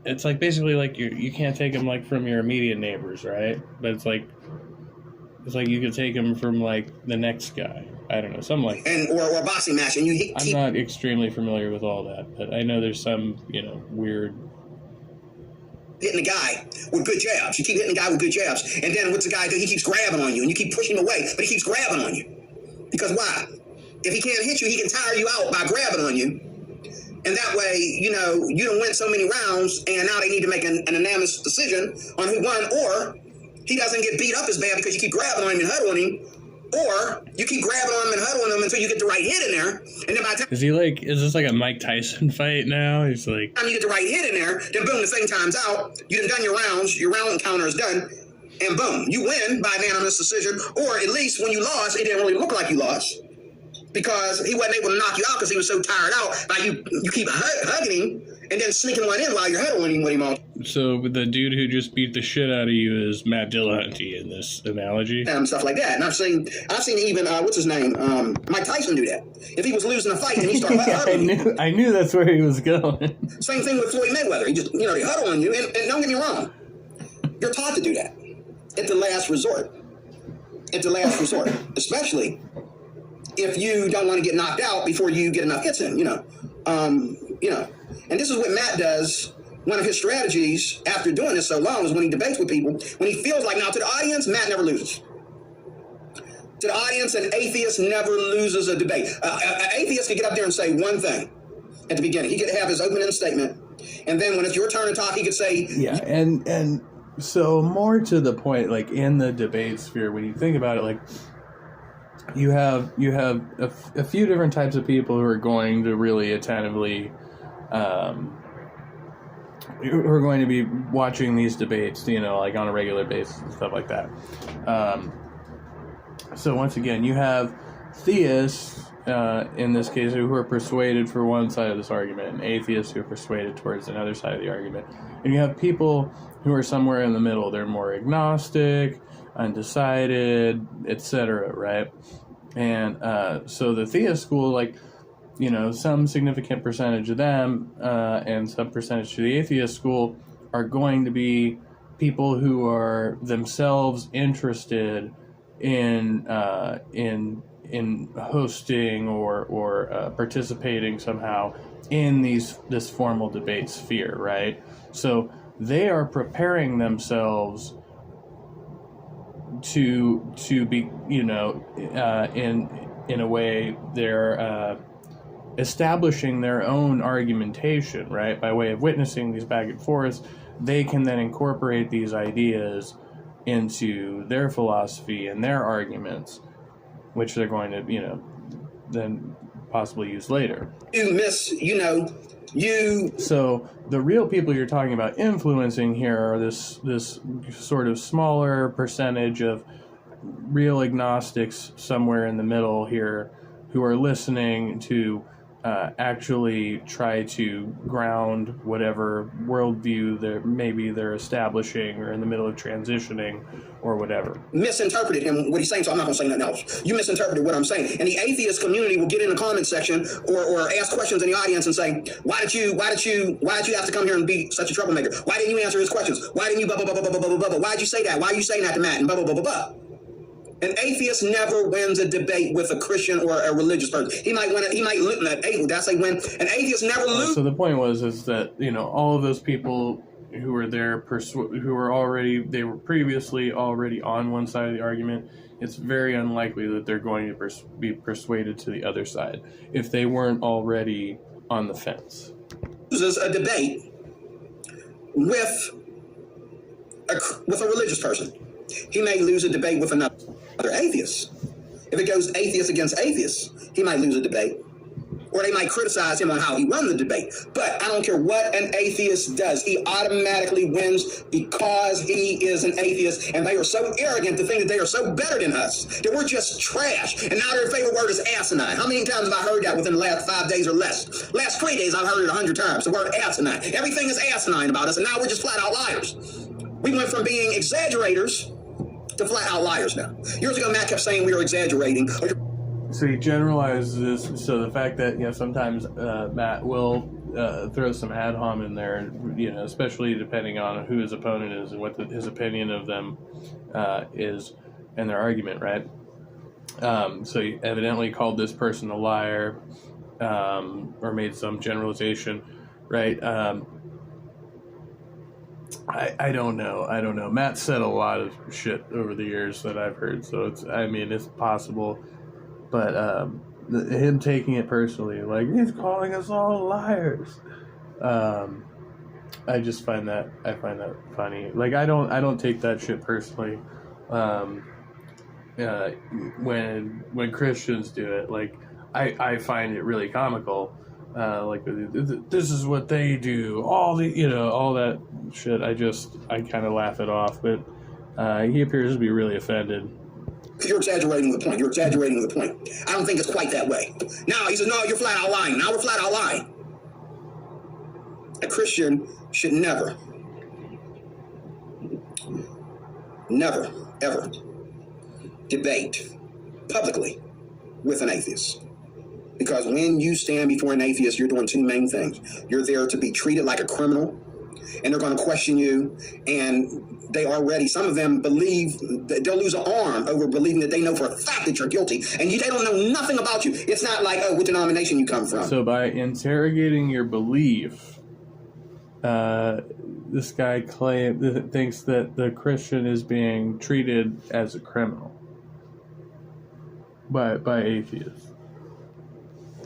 it's like basically like you can't take them like from your immediate neighbors, right? But it's like you could take them from like the next guy. I don't know, something like that. Or a boxing match, and I'm not extremely familiar with all that, but I know there's some, weird. Hitting the guy with good jabs. You keep hitting the guy with good jabs, and then what's the guy do? He keeps grabbing on you, and you keep pushing him away, but he keeps grabbing on you. Because why? If he can't hit you, he can tire you out by grabbing on you. And that way, you don't win so many rounds, and now they need to make an unanimous decision on who won, or he doesn't get beat up as bad because you keep grabbing on him and huddling him. Or you keep grabbing on him and huddling him until you get the right hit in there. And then by the time... is this like a Mike Tyson fight now? He's like... By the time you get the right hit in there, then boom, the thing time's out. You done your rounds, your round counter is done. And boom, you win by unanimous decision. Or at least when you lost, it didn't really look like you lost. Because he wasn't able to knock you out because he was so tired out. By you keep hugging him and then sneaking one in while you're huddling with him on. So the dude who just beat the shit out of you is Matt Dillahunty in this analogy? And stuff like that. And I've seen even, what's his name? Mike Tyson do that. If he was losing a fight and he started huddling. I knew that's where he was going. Same thing with Floyd Mayweather. He just, they huddle on you. And don't get me wrong. You're taught to do that at the last resort. Especially if you don't want to get knocked out before you get enough hits in, And this is what Matt does. One of his strategies after doing this so long is when he debates with people, when he feels like, now to the audience, Matt never loses. To the audience, an atheist never loses a debate. An atheist can get up there and say one thing at the beginning. He could have his opening statement, and then when it's your turn to talk, he could say... Yeah, and so more to the point, like in the debate sphere, when you think about it, like you have a few different types of people who are going to really attentively... who are going to be watching these debates, like on a regular basis and stuff like that. So once again, you have theists, in this case, who are persuaded for one side of this argument, and atheists who are persuaded towards another side of the argument. And you have people who are somewhere in the middle. They're more agnostic, undecided, etc., right? And so the theist school, like, some significant percentage of them and some percentage to the atheist school are going to be people who are themselves interested in hosting or participating somehow in this formal debate sphere, right? So they are preparing themselves to be, in a way, they're establishing their own argumentation, right? By way of witnessing these back and forths, they can then incorporate these ideas into their philosophy and their arguments, which they're going to, then possibly use later. So the real people you're talking about influencing here are this sort of smaller percentage of real agnostics somewhere in the middle here who are listening to actually try to ground whatever worldview they're establishing or in the middle of transitioning or whatever. Misinterpreted him, what he's saying, so I'm not going to say nothing else. You misinterpreted what I'm saying. And the atheist community will get in the comment section or ask questions in the audience and say, why did you have to come here and be such a troublemaker? Why didn't you answer his questions? Why didn't you blah, blah, blah, blah, blah, blah, blah, blah? Why did you say that? Why are you saying that to Matt? And blah, blah, blah, blah, blah. An atheist never wins a debate with a Christian or a religious person. He might win it. He might lose. That's like when an atheist never loses. So the point is that all of those people who were there, they were previously already on one side of the argument. It's very unlikely that they're going to be persuaded to the other side if they weren't already on the fence. Loses a debate with a religious person. He may lose a debate with another atheist. If it goes atheist against atheist, he might lose a debate. Or they might criticize him on how he won the debate. But I don't care what an atheist does. He automatically wins because he is an atheist. And they are so arrogant to think that they are so better than us, that we're just trash. And now their favorite word is asinine. How many times have I heard that within the last 5 days or less? Last 3 days, I've heard it 100 times. The word asinine. Everything is asinine about us. And now we're just flat out liars. We went from being exaggerators to flat out liars now. Years ago, Matt kept saying we were exaggerating. So he generalizes this. So the fact that sometimes Matt will throw some ad hom in there, especially depending on who his opponent is and what his opinion of them is and their argument, right? So he evidently called this person a liar or made some generalization, right? I don't know. Matt said a lot of shit over the years that I've heard, so it's possible. But him taking it personally, like he's calling us all liars. I find that funny. Like I don't take that shit personally. When Christians do it, like I find it really comical. Like this is what they do. All that shit. I kind of laugh it off. But he appears to be really offended. You're exaggerating the point. I don't think it's quite that way. Now he says, no, you're flat out lying. Now we're flat out lying. A Christian should never, ever debate publicly with an atheist. Because when you stand before an atheist, you're doing two main things. You're there to be treated like a criminal, and they're going to question you, and they already, some of them believe that they'll lose an arm over believing that they know for a fact that you're guilty, and they don't know nothing about you. It's not like, oh, what denomination you come from. So by interrogating your belief, this guy thinks that the Christian is being treated as a criminal by atheists.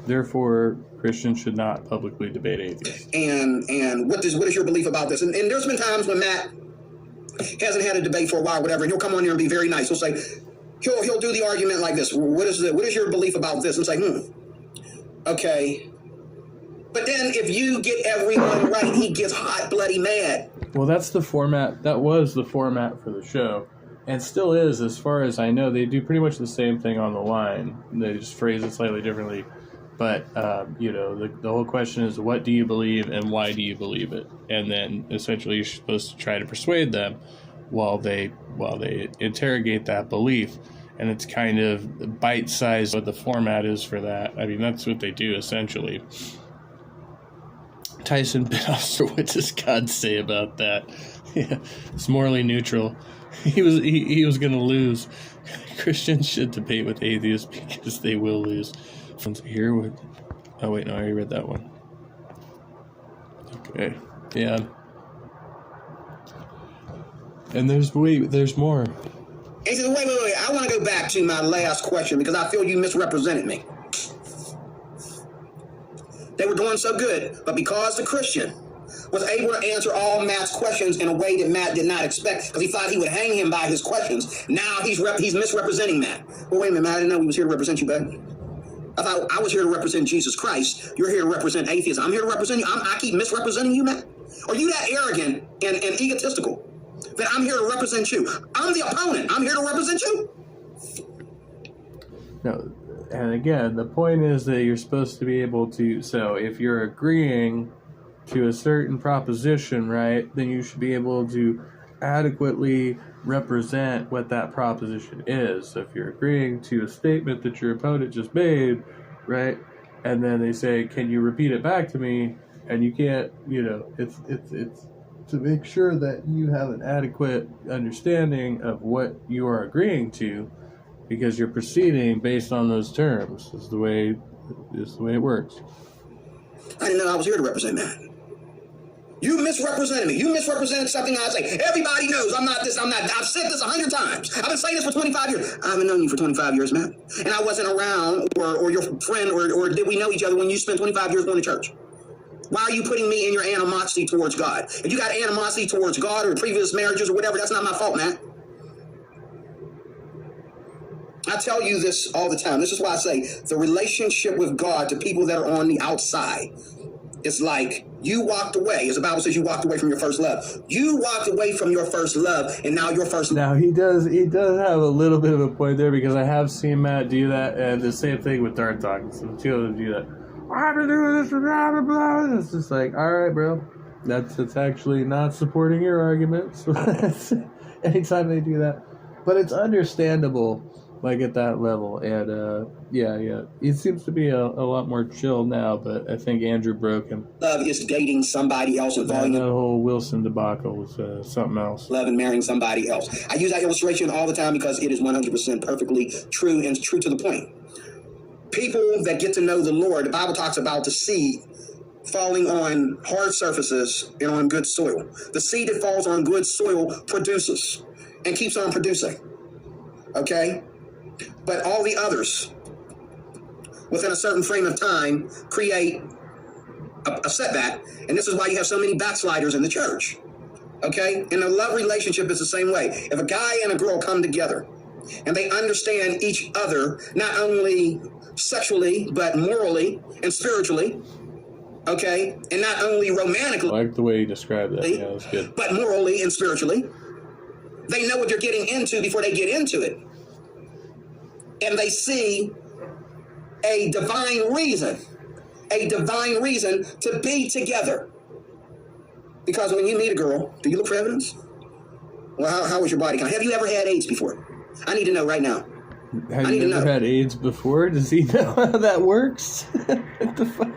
Therefore, Christians should not publicly debate atheists. And what is your belief about this? And there's been times when Matt hasn't had a debate for a while, whatever, and he'll come on here and be very nice. He'll say, he'll do the argument like this. What is your belief about this? And say, okay. But then if you get everyone right, he gets hot, bloody mad. Well, that's the format. That was the format for the show. And still is, as far as I know. They do pretty much the same thing on the line. They just phrase it slightly differently. But, the whole question is, what do you believe and why do you believe it? And then essentially you're supposed to try to persuade them while they interrogate that belief. and it's kind of bite-sized what the format is for that. I mean, that's what they do essentially. Tyson Bitoffer, what does God say about that? Yeah, it's morally neutral. He was going to lose. Christians should debate with atheists because they will lose. Here with, oh wait, no, I already read that one. Okay, yeah. And there's more. He says, wait. I want to go back to my last question because I feel you misrepresented me. They were doing so good, but because the Christian was able to answer all Matt's questions in a way that Matt did not expect, because he thought he would hang him by his questions, now he's misrepresenting Matt. Well, wait a minute, Matt, I didn't know he was here to represent you, baby. I thought I was here to represent Jesus Christ. You're here to represent atheists. I'm here to represent you. I keep misrepresenting you, Matt? Are you that arrogant and egotistical that I'm here to represent you? I'm the opponent. I'm here to represent you? No, and again, the point is that you're supposed to be able to, so if you're agreeing to a certain proposition, right, then you should be able to adequately represent what that proposition is. So if you're agreeing to a statement that your opponent just made, right, and then they say, can you repeat it back to me, and you can't, it's to make sure that you have an adequate understanding of what you are agreeing to, because you're proceeding based on those terms. Is the way it works. I didn't know I was here to represent Matt. You misrepresented me. You misrepresented something I say. Everybody knows I'm not this, I'm not. I've said this 100 times. I've been saying this for 25 years. I haven't known you for 25 years, Matt. And I wasn't around, or your friend, or did we know each other when you spent 25 years going to church? Why are you putting me in your animosity towards God? If you got animosity towards God or previous marriages or whatever, that's not my fault, Matt. I tell you this all the time. This is why I say the relationship with God to people that are on the outside is like you walked away. As the Bible says, you walked away from your first love. You walked away from your first love, and now your first. Now he does have a little bit of a point there, because I have seen Matt do that, and the same thing with Dark Talk. So the two of them do that. I've been doing this for blah blah blah. And it's just like, all right, bro, that's actually not supporting your arguments. Anytime they do that, but it's understandable. Like at that level, and yeah, he seems to be a lot more chill now. But I think Andrew broke him. Love is dating somebody else and falling. That whole Wilson debacle was something else. Love and marrying somebody else. I use that illustration all the time because it is 100% perfectly true and true to the point. People that get to know the Lord, the Bible talks about the seed falling on hard surfaces and on good soil. The seed that falls on good soil produces and keeps on producing. Okay? But all the others, within a certain frame of time, create a setback. And this is why you have so many backsliders in the church. Okay? And the love relationship is the same way. If a guy and a girl come together and they understand each other, not only sexually, but morally and spiritually, okay? And not only romantically. I like the way you described that. Yeah, that's good. But morally and spiritually. They know what they're getting into before they get into it. And they see a divine reason to be together. Because when you meet a girl, do you look for evidence? Well, how was your body count? Have you ever had AIDS before? I need to know right now. Have you ever had AIDS before? Does he know how that works? What the fuck?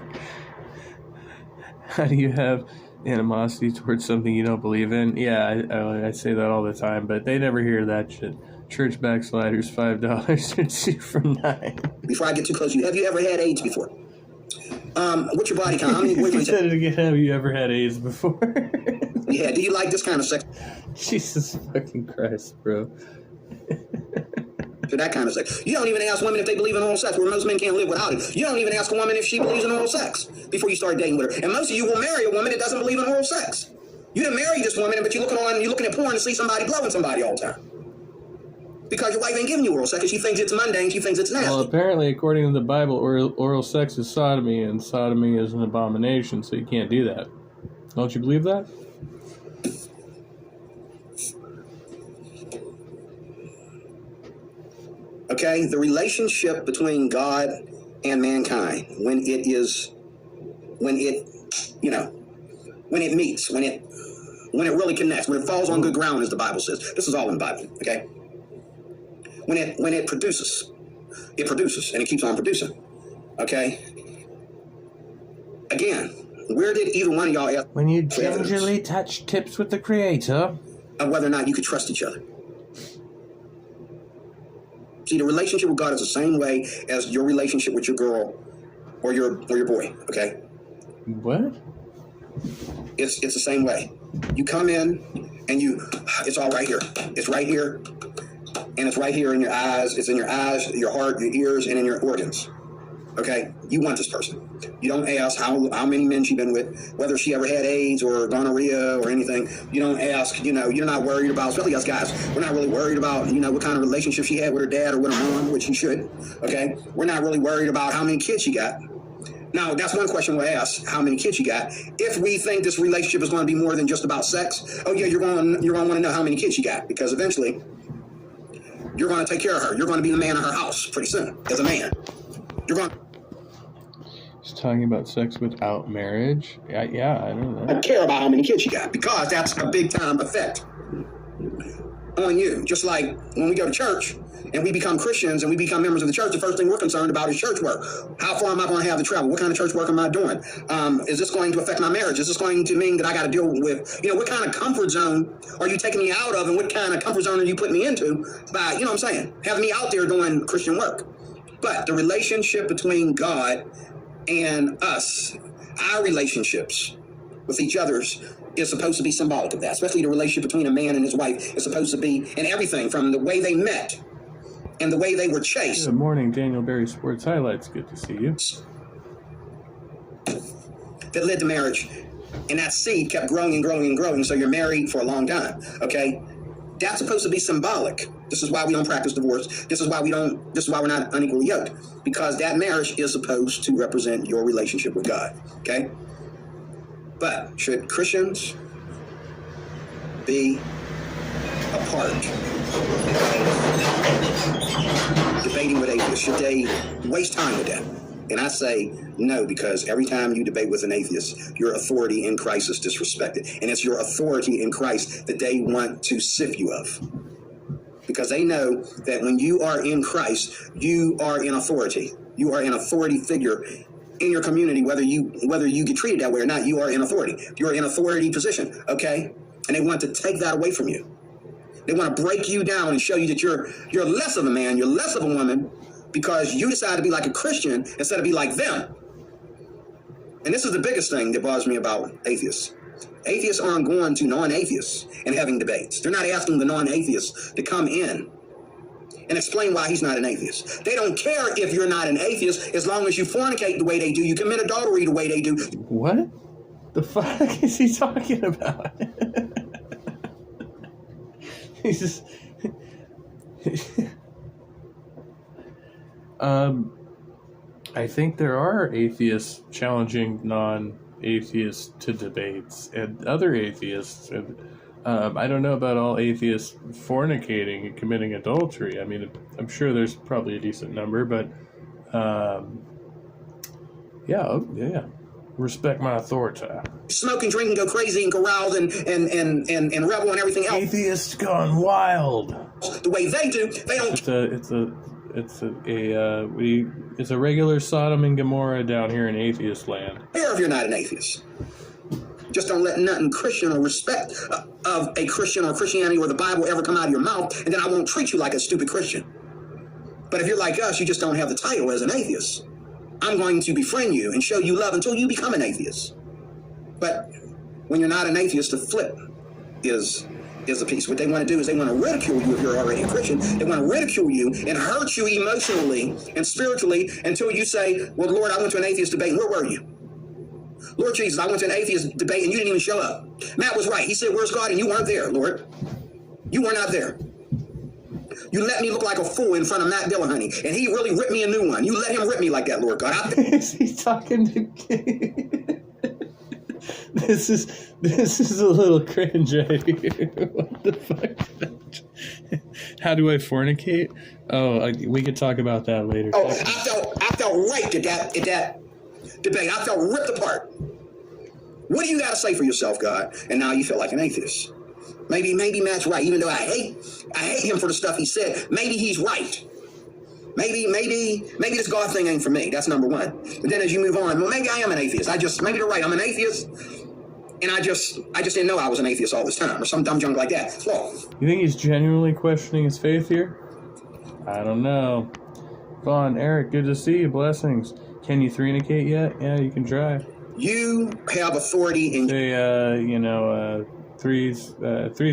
How do you have animosity towards something you don't believe in? Yeah, I say that all the time, but they never hear that shit. Church backsliders, $5 and 2 from 9. Before I get too close to you, have you ever had AIDS before? What's your body count? How many boyfriends? Said it again. Have you ever had AIDS before? Yeah. Do you like this kind of sex? Jesus fucking Christ, bro. To that kind of sex. You don't even ask women if they believe in oral sex, where most men can't live without it. You don't even ask a woman if she believes in oral sex before you start dating with her. And most of you will marry a woman that doesn't believe in oral sex. You didn't marry this woman, but you're looking at porn to see somebody blowing somebody all the time. Because your wife ain't giving you oral sex, and she thinks it's mundane, she thinks it's nasty. Well, apparently, according to the Bible, oral sex is sodomy, and sodomy is an abomination, so you can't do that. Don't you believe that? Okay, the relationship between God and mankind, when it meets, when it really connects, when it falls on good ground, as the Bible says. This is all in the Bible, okay? when it produces, and it keeps on producing. Okay. Again, where did either one of y'all ask When you for evidence gingerly touch tips with the Creator of whether or not you could trust each other? See, the relationship with God is the same way as your relationship with your girl or your boy. Okay. What? It's the same way. You come in and it's all right here. It's right here. And it's right here in your eyes. It's in your eyes, your heart, your ears, and in your organs. Okay? You want this person. You don't ask how many men she's been with, whether she ever had AIDS or gonorrhea or anything. You don't ask, you're not worried about, especially us guys, we're not really worried about, what kind of relationship she had with her dad or with her mom, which you should. Okay? We're not really worried about how many kids she got. Now, that's one question we'll ask, how many kids you got. If we think this relationship is going to be more than just about sex, oh yeah, you're going to want to know how many kids you got, because eventually you're going to take care of her. You're going to be the man of her house pretty soon as a man. You're going He's talking about sex without marriage. Yeah, I don't know. to care about how many kids you got, because that's a big time effect on you. Just like when we go to church and we become Christians and we become members of the church, the first thing we're concerned about is church work. How far am I going to have to travel? What kind of church work am I doing? Is this going to affect my marriage? Is this going to mean that I got to deal with, what kind of comfort zone are you taking me out of, and what kind of comfort zone are you putting me into by, what I'm saying, having me out there doing Christian work? But the relationship between God and us, our relationships with each other's, is supposed to be symbolic of that, especially the relationship between a man and his wife is supposed to be in everything from the way they met and the way they were chased. Good morning, Daniel Berry Sports Highlights. Good to see you. That led to marriage. And that seed kept growing and growing and growing, so you're married for a long time, okay? That's supposed to be symbolic. This is why we don't practice divorce. This is why we're not unequally yoked, because that marriage is supposed to represent your relationship with God, okay? But should Christians be apart debating with atheists? Should they waste time with that? And I say no, because every time you debate with an atheist, your authority in Christ is disrespected. And it's your authority in Christ that they want to sift you of. Because they know that when you are in Christ, you are in authority. You are an authority figure in your community, whether you get treated that way or not. You are in authority. You're in authority position, okay? And they want to take that away from you. They want to break you down and show you that you're less of a man, you're less of a woman, because you decide to be like a Christian instead of be like them. And this is the biggest thing that bothers me about atheists. Atheists aren't going to non-atheists and having debates. They're not asking the non-atheists to come in and explain why he's not an atheist. They don't care if you're not an atheist as long as you fornicate the way they do, you commit adultery the way they do. What the fuck is he talking about? He's just... I think there are atheists challenging non-atheists to debates, and other atheists. And, I don't know about all atheists fornicating and committing adultery. I mean, I'm sure there's probably a decent number, but yeah, respect my authority. Smoke and drink and go crazy and go wild and rebel and everything else. Atheists gone wild. The way they do, they don't. It's a regular Sodom and Gomorrah down here in atheist land. Care if you're not an atheist. Just don't let nothing Christian or respect of a Christian or Christianity or the Bible ever come out of your mouth, and then I won't treat you like a stupid Christian. But if you're like us, you just don't have the title as an atheist. I'm going to befriend you and show you love until you become an atheist. But when you're not an atheist, the flip is a piece. What they want to do is they want to ridicule you if you're already a Christian. They want to ridicule you and hurt you emotionally and spiritually until you say, well, Lord, I went to an atheist debate, and where were you? Lord Jesus, I went to an atheist debate and you didn't even show up. Matt was right. He said, where's God? And you weren't there, Lord. You were not there. You let me look like a fool in front of Matt Dillahunty, and he really ripped me a new one. You let him rip me like that, Lord God. Is he talking to This is a little cringe right here. What the fuck? How do I fornicate? Oh, we could talk about that later. Oh, I felt raped at that debate. I felt ripped apart. What do you got to say for yourself, God? And now you feel like an atheist. Maybe Matt's right, even though I hate him for the stuff he said. Maybe he's right. Maybe this God thing ain't for me. That's number one. But then as you move on, well, maybe I am an atheist. Maybe they're right. I'm an atheist, and I just didn't know I was an atheist all this time, or some dumb junk like that. Well, You think he's genuinely questioning his faith here? I don't know. Vaughn, Eric, good to see you. Blessings. Can you threenicate yet? Yeah, you can try. You have authority in Three's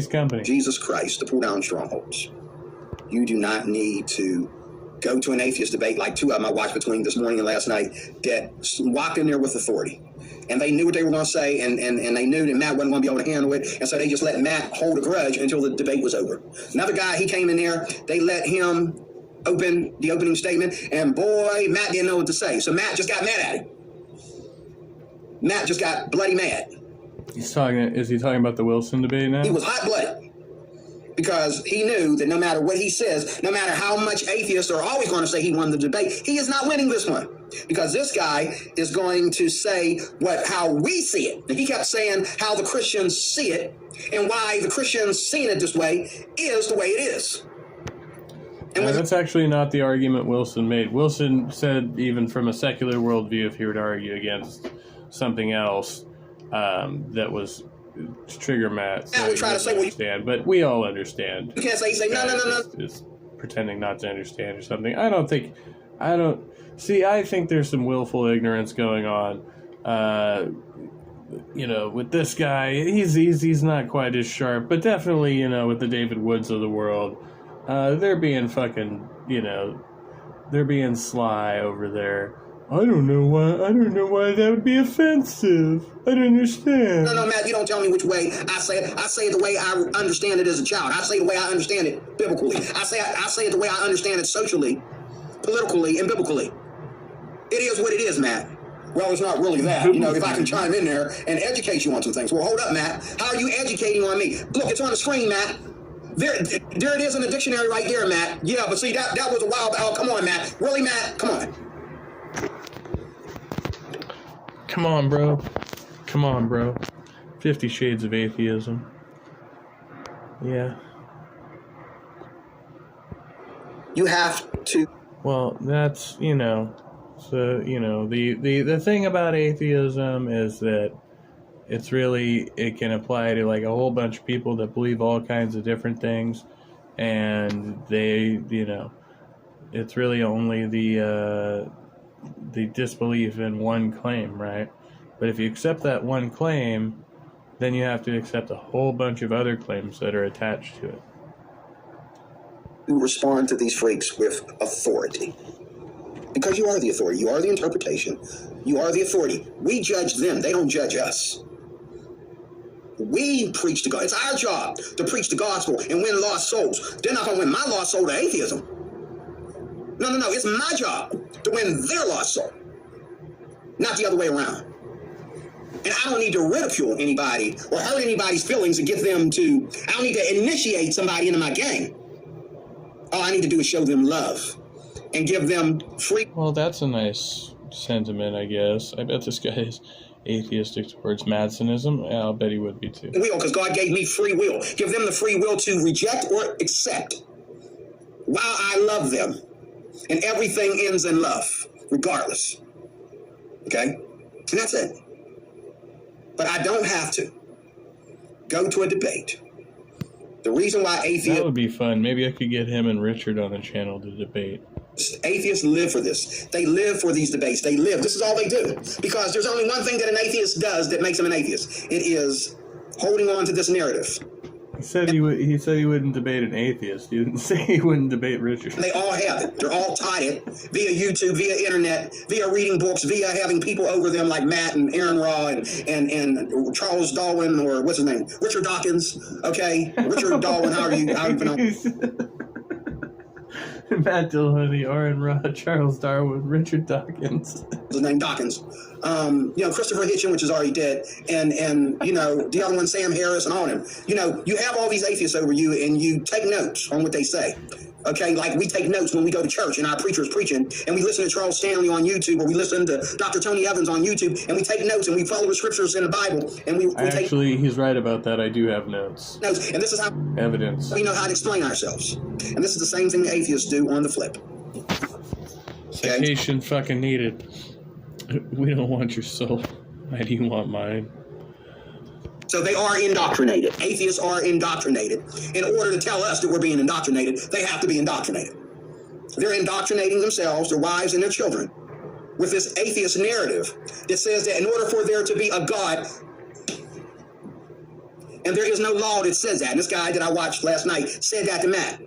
Company. Jesus Christ to pull down strongholds. You do not need to go to an atheist debate like two of them I watched between this morning and last night that walked in there with authority. And they knew what they were going to say, and they knew that Matt wasn't going to be able to handle it, and so they just let Matt hold a grudge until the debate was over. Another guy, he came in there, they let him open the opening statement, and boy, Matt didn't know what to say. So Matt just got mad at him. Matt just got bloody mad. Is he talking about the Wilson debate now? He was hot-blooded because he knew that no matter what he says, no matter how much atheists are always going to say he won the debate, he is not winning this one because this guy is going to say how we see it. And he kept saying how the Christians see it and why the Christians seeing it this way is the way it is. And that's actually not the argument Wilson made. Wilson said even from a secular worldview, if he were to argue against something else that was trigger Matt. Yeah, we try to say understand, but we all understand. You can't say no. Is pretending not to understand or something. I think there's some willful ignorance going on. With this guy, he's not quite as sharp, but definitely, with the David Woods of the world, they're being fucking, they're being sly over there. I don't know why that would be offensive. I don't understand. No, Matt, you don't tell me which way I say it. I say it the way I understand it as a child. I say it the way I understand it biblically. I say it the way I understand it socially, politically, and biblically. It is what it is, Matt. Well, it's not really that. If I can chime in there and educate you on some things. Well, hold up, Matt. How are you educating on me? Look, it's on the screen, Matt. There it is in the dictionary right there, Matt. Yeah, but see, that was a while back. Oh, come on, Matt. Really, Matt? Come on. Come on, bro. 50 Shades of Atheism. Yeah. You have to. Well, that's, the thing about atheism is that it can apply to like a whole bunch of people that believe all kinds of different things, and they, it's really only the disbelief in one claim, right? But if you accept that one claim, then you have to accept a whole bunch of other claims that are attached to it. You respond to these freaks with authority. Because you are the authority. You are the interpretation. You are the authority. We judge them. They don't judge us. We preach to God. It's our job to preach the gospel and win lost souls. They're not going to win my lost soul to atheism. No. It's my job to win their lost soul, not the other way around. And I don't need to ridicule anybody or hurt anybody's feelings and get them to, I don't need to initiate somebody into my gang. All I need to do is show them love and give them free. Well, that's a nice sentiment, I guess. I bet this guy is atheistic towards Madsonism. Yeah, I'll bet he would be too. Will, because God gave me free will. Give them the free will to reject or accept while I love them. And everything ends in love, regardless. Okay? And that's it. But I don't have to go to a debate. The reason why atheists... That would be fun. Maybe I could get him and Richard on the channel to debate. Atheists live for this. They live for these debates. They live. This is all they do. Because there's only one thing that an atheist does that makes him an atheist. It is holding on to this narrative. He said he wouldn't debate an atheist. He didn't say he wouldn't debate Richard. They all have it. They're all taught it via YouTube, via internet, via reading books, via having people over them like Matt and Aaron Raw and Charles Darwin, or what's his name? Richard Dawkins. Okay? Richard Darwin, how you pronounce it? Matt Dillahunty, Aaron Raw, Charles Darwin, Richard Dawkins. His name Dawkins. Christopher Hitchens, which is already dead, and the other one, Sam Harris, and all of them. You have all these atheists over you, and you take notes on what they say. Okay, like we take notes when we go to church and our preacher is preaching, and we listen to Charles Stanley on YouTube, or we listen to Dr. Tony Evans on YouTube, and we take notes and we follow the scriptures in the Bible, and we Actually, he's right about that. I do have notes. notes, and this is how Evidence. we know how to explain ourselves. And this is the same thing the atheists do on the flip. Citation fucking needed. We don't want your soul. Why do you want mine? So they are indoctrinated. Atheists are indoctrinated. In order to tell us that we're being indoctrinated, they have to be indoctrinated. They're indoctrinating themselves, their wives, and their children with this atheist narrative that says that in order for there to be a God, and there is no law that says that. And this guy that I watched last night said that to Matt.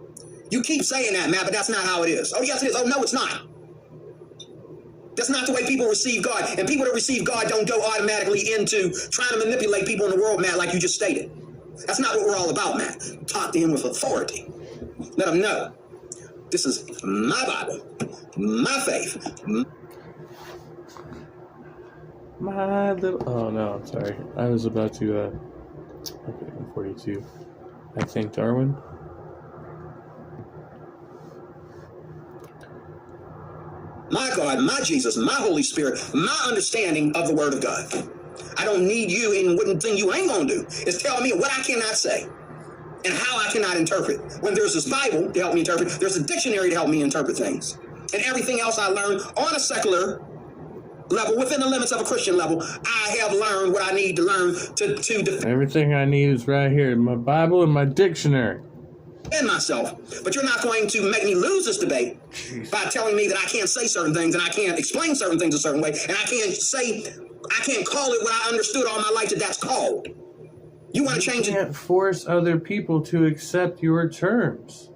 You keep saying that, Matt, but that's not how it is. Oh, yes, it is. Oh, no, it's not. That's not the way people receive God. And people that receive God don't go automatically into trying to manipulate people in the world, Matt, like you just stated. That's not what we're all about, Matt. Talk to him with authority. Let him know. This is my Bible, my faith. My little... Oh, no, I'm sorry. I was about to... Okay, I'm 42. I think Darwin. My God, my Jesus, my Holy Spirit, my understanding of the Word of God. I don't need you, and one thing you ain't gonna do is tell me what I cannot say and how I cannot interpret. When there's this Bible to help me interpret, there's a dictionary to help me interpret things. And everything else I learn on a secular level, within the limits of a Christian level, I have learned what I need to learn to Everything I need is right here. My Bible and my dictionary. defend myself. But you're not going to make me lose this debate by telling me that I can't say certain things and I can't explain certain things a certain way, and I can't call it what I understood all my life that that's called. You want to change it? You can't force other people to accept your terms.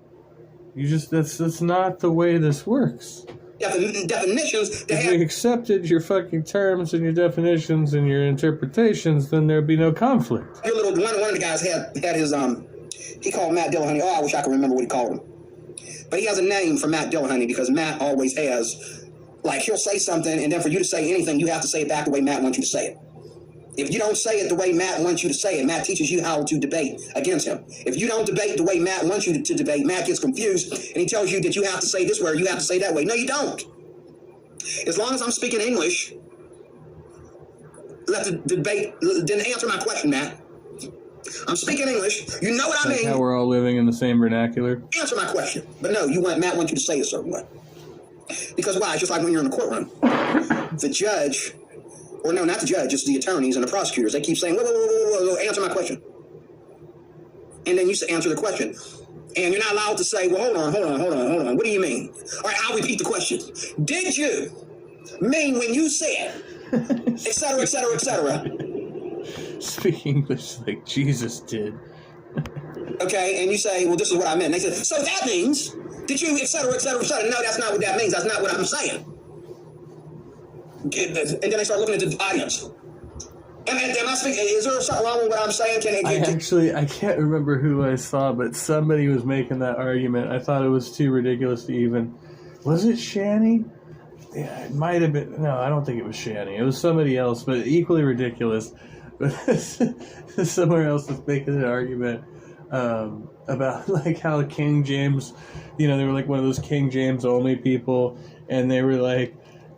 You just that's not the way this works. Definitions. If we accepted your fucking terms and your definitions and your interpretations, then there'd be no conflict. Your little one of the guys had his he called Matt Dillahunty. Oh, I wish I could remember what he called him. But he has a name for Matt Dillahunty because Matt always has, like, he'll say something, and then for you to say anything, you have to say it back the way Matt wants you to say it. If you don't say it the way Matt wants you to say it, Matt teaches you how to debate against him. If you don't debate the way Matt wants you to debate, Matt gets confused, and he tells you that you have to say this way or you have to say that way. No, you don't. As long as I'm speaking English, let the debate, then answer my question, Matt. I'm speaking English. You know what I mean. How we're all living in the same vernacular. Answer my question. But no, Matt wants you to say a certain way. Because why? It's just like when you're in a courtroom. The judge, or no, not the judge, it's the attorneys and the prosecutors. They keep saying, whoa, answer my question. And then you answer the question. And you're not allowed to say, well, hold on. What do you mean? All right, I'll repeat the question. Did you mean when you said, et cetera, et cetera, et cetera? Speak English like Jesus did. Okay, and you say, well, this is what I meant. And they said, so that means, did you, et cetera, et cetera, et cetera? No, that's not what that means. That's not what I'm saying. And then they start looking at the audience. Am I speaking? Is there something wrong with what I'm saying? I can't remember who I saw, but somebody was making that argument. I thought it was too ridiculous to even... Was it Shanny? Yeah, it might have been... No, I don't think it was Shanny. It was somebody else, but equally ridiculous. But somewhere else was making an argument about like how King James, they were like one of those King James only people, and they were like,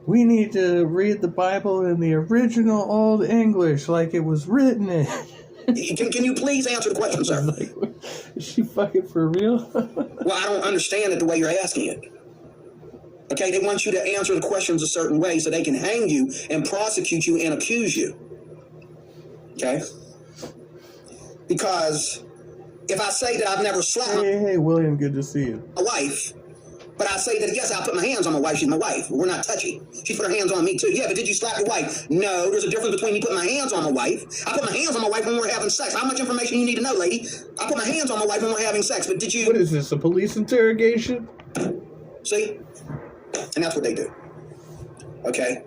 we need to read the Bible in the original Old English like it was written in. Can you please answer the question, sir? Like, is she fucking for real? Well, I don't understand it the way you're asking it. Okay, they want you to answer the questions a certain way so they can hang you and prosecute you and accuse you. Okay? Because if I say that I've never slapped Hey, William, good to see you. my wife, but I say that, yes, I'll put my hands on my wife. She's my wife. We're not touchy. She put her hands on me, too. Yeah, but did you slap your wife? No, there's a difference between me putting my hands on my wife. I put my hands on my wife when we're having sex. How much information you need to know, lady? I put my hands on my wife when we're having sex, but did you... What is this, a police interrogation? See? And that's what they do. Okay?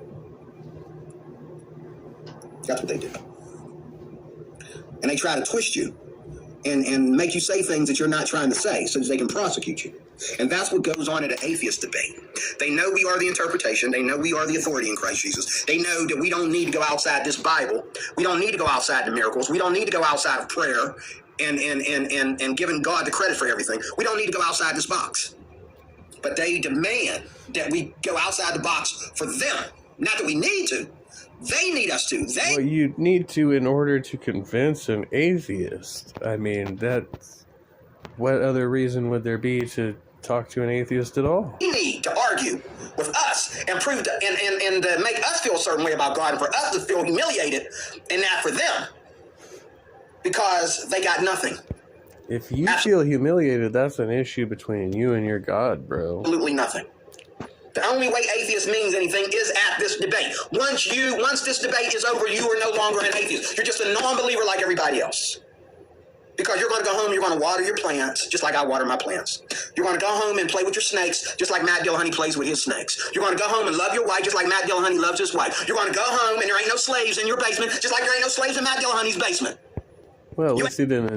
That's what they do. And they try to twist you and make you say things that you're not trying to say so that they can prosecute you. And that's what goes on at an atheist debate. They know we are the interpretation. They know we are the authority in Christ Jesus. They know that we don't need to go outside this Bible. We don't need to go outside the miracles. We don't need to go outside of prayer and giving God the credit for everything. We don't need to go outside this box. but they demand that we go outside the box for them. Not that we need to. They need us to. They. Well, you need to in order to convince an atheist. I mean, that's... What other reason would there be to talk to an atheist at all? We need to argue with us and prove to, and make us feel a certain way about God and for us to feel humiliated and not for them. Because they got nothing. If you feel humiliated, that's an issue between you and your God, bro. Absolutely nothing. The only way atheist means anything is at this debate. Once this debate is over, you are no longer an atheist. You're just a non-believer like everybody else. Because you're going to go home, you're going to water your plants, just like I water my plants. You're going to go home and play with your snakes, just like Matt Dillahunty plays with his snakes. You're going to go home and love your wife, just like Matt Dillahunty loves his wife. You're going to go home and there ain't no slaves in your basement, just like there ain't no slaves in Matt Dillahunty's basement. Well, at least he didn't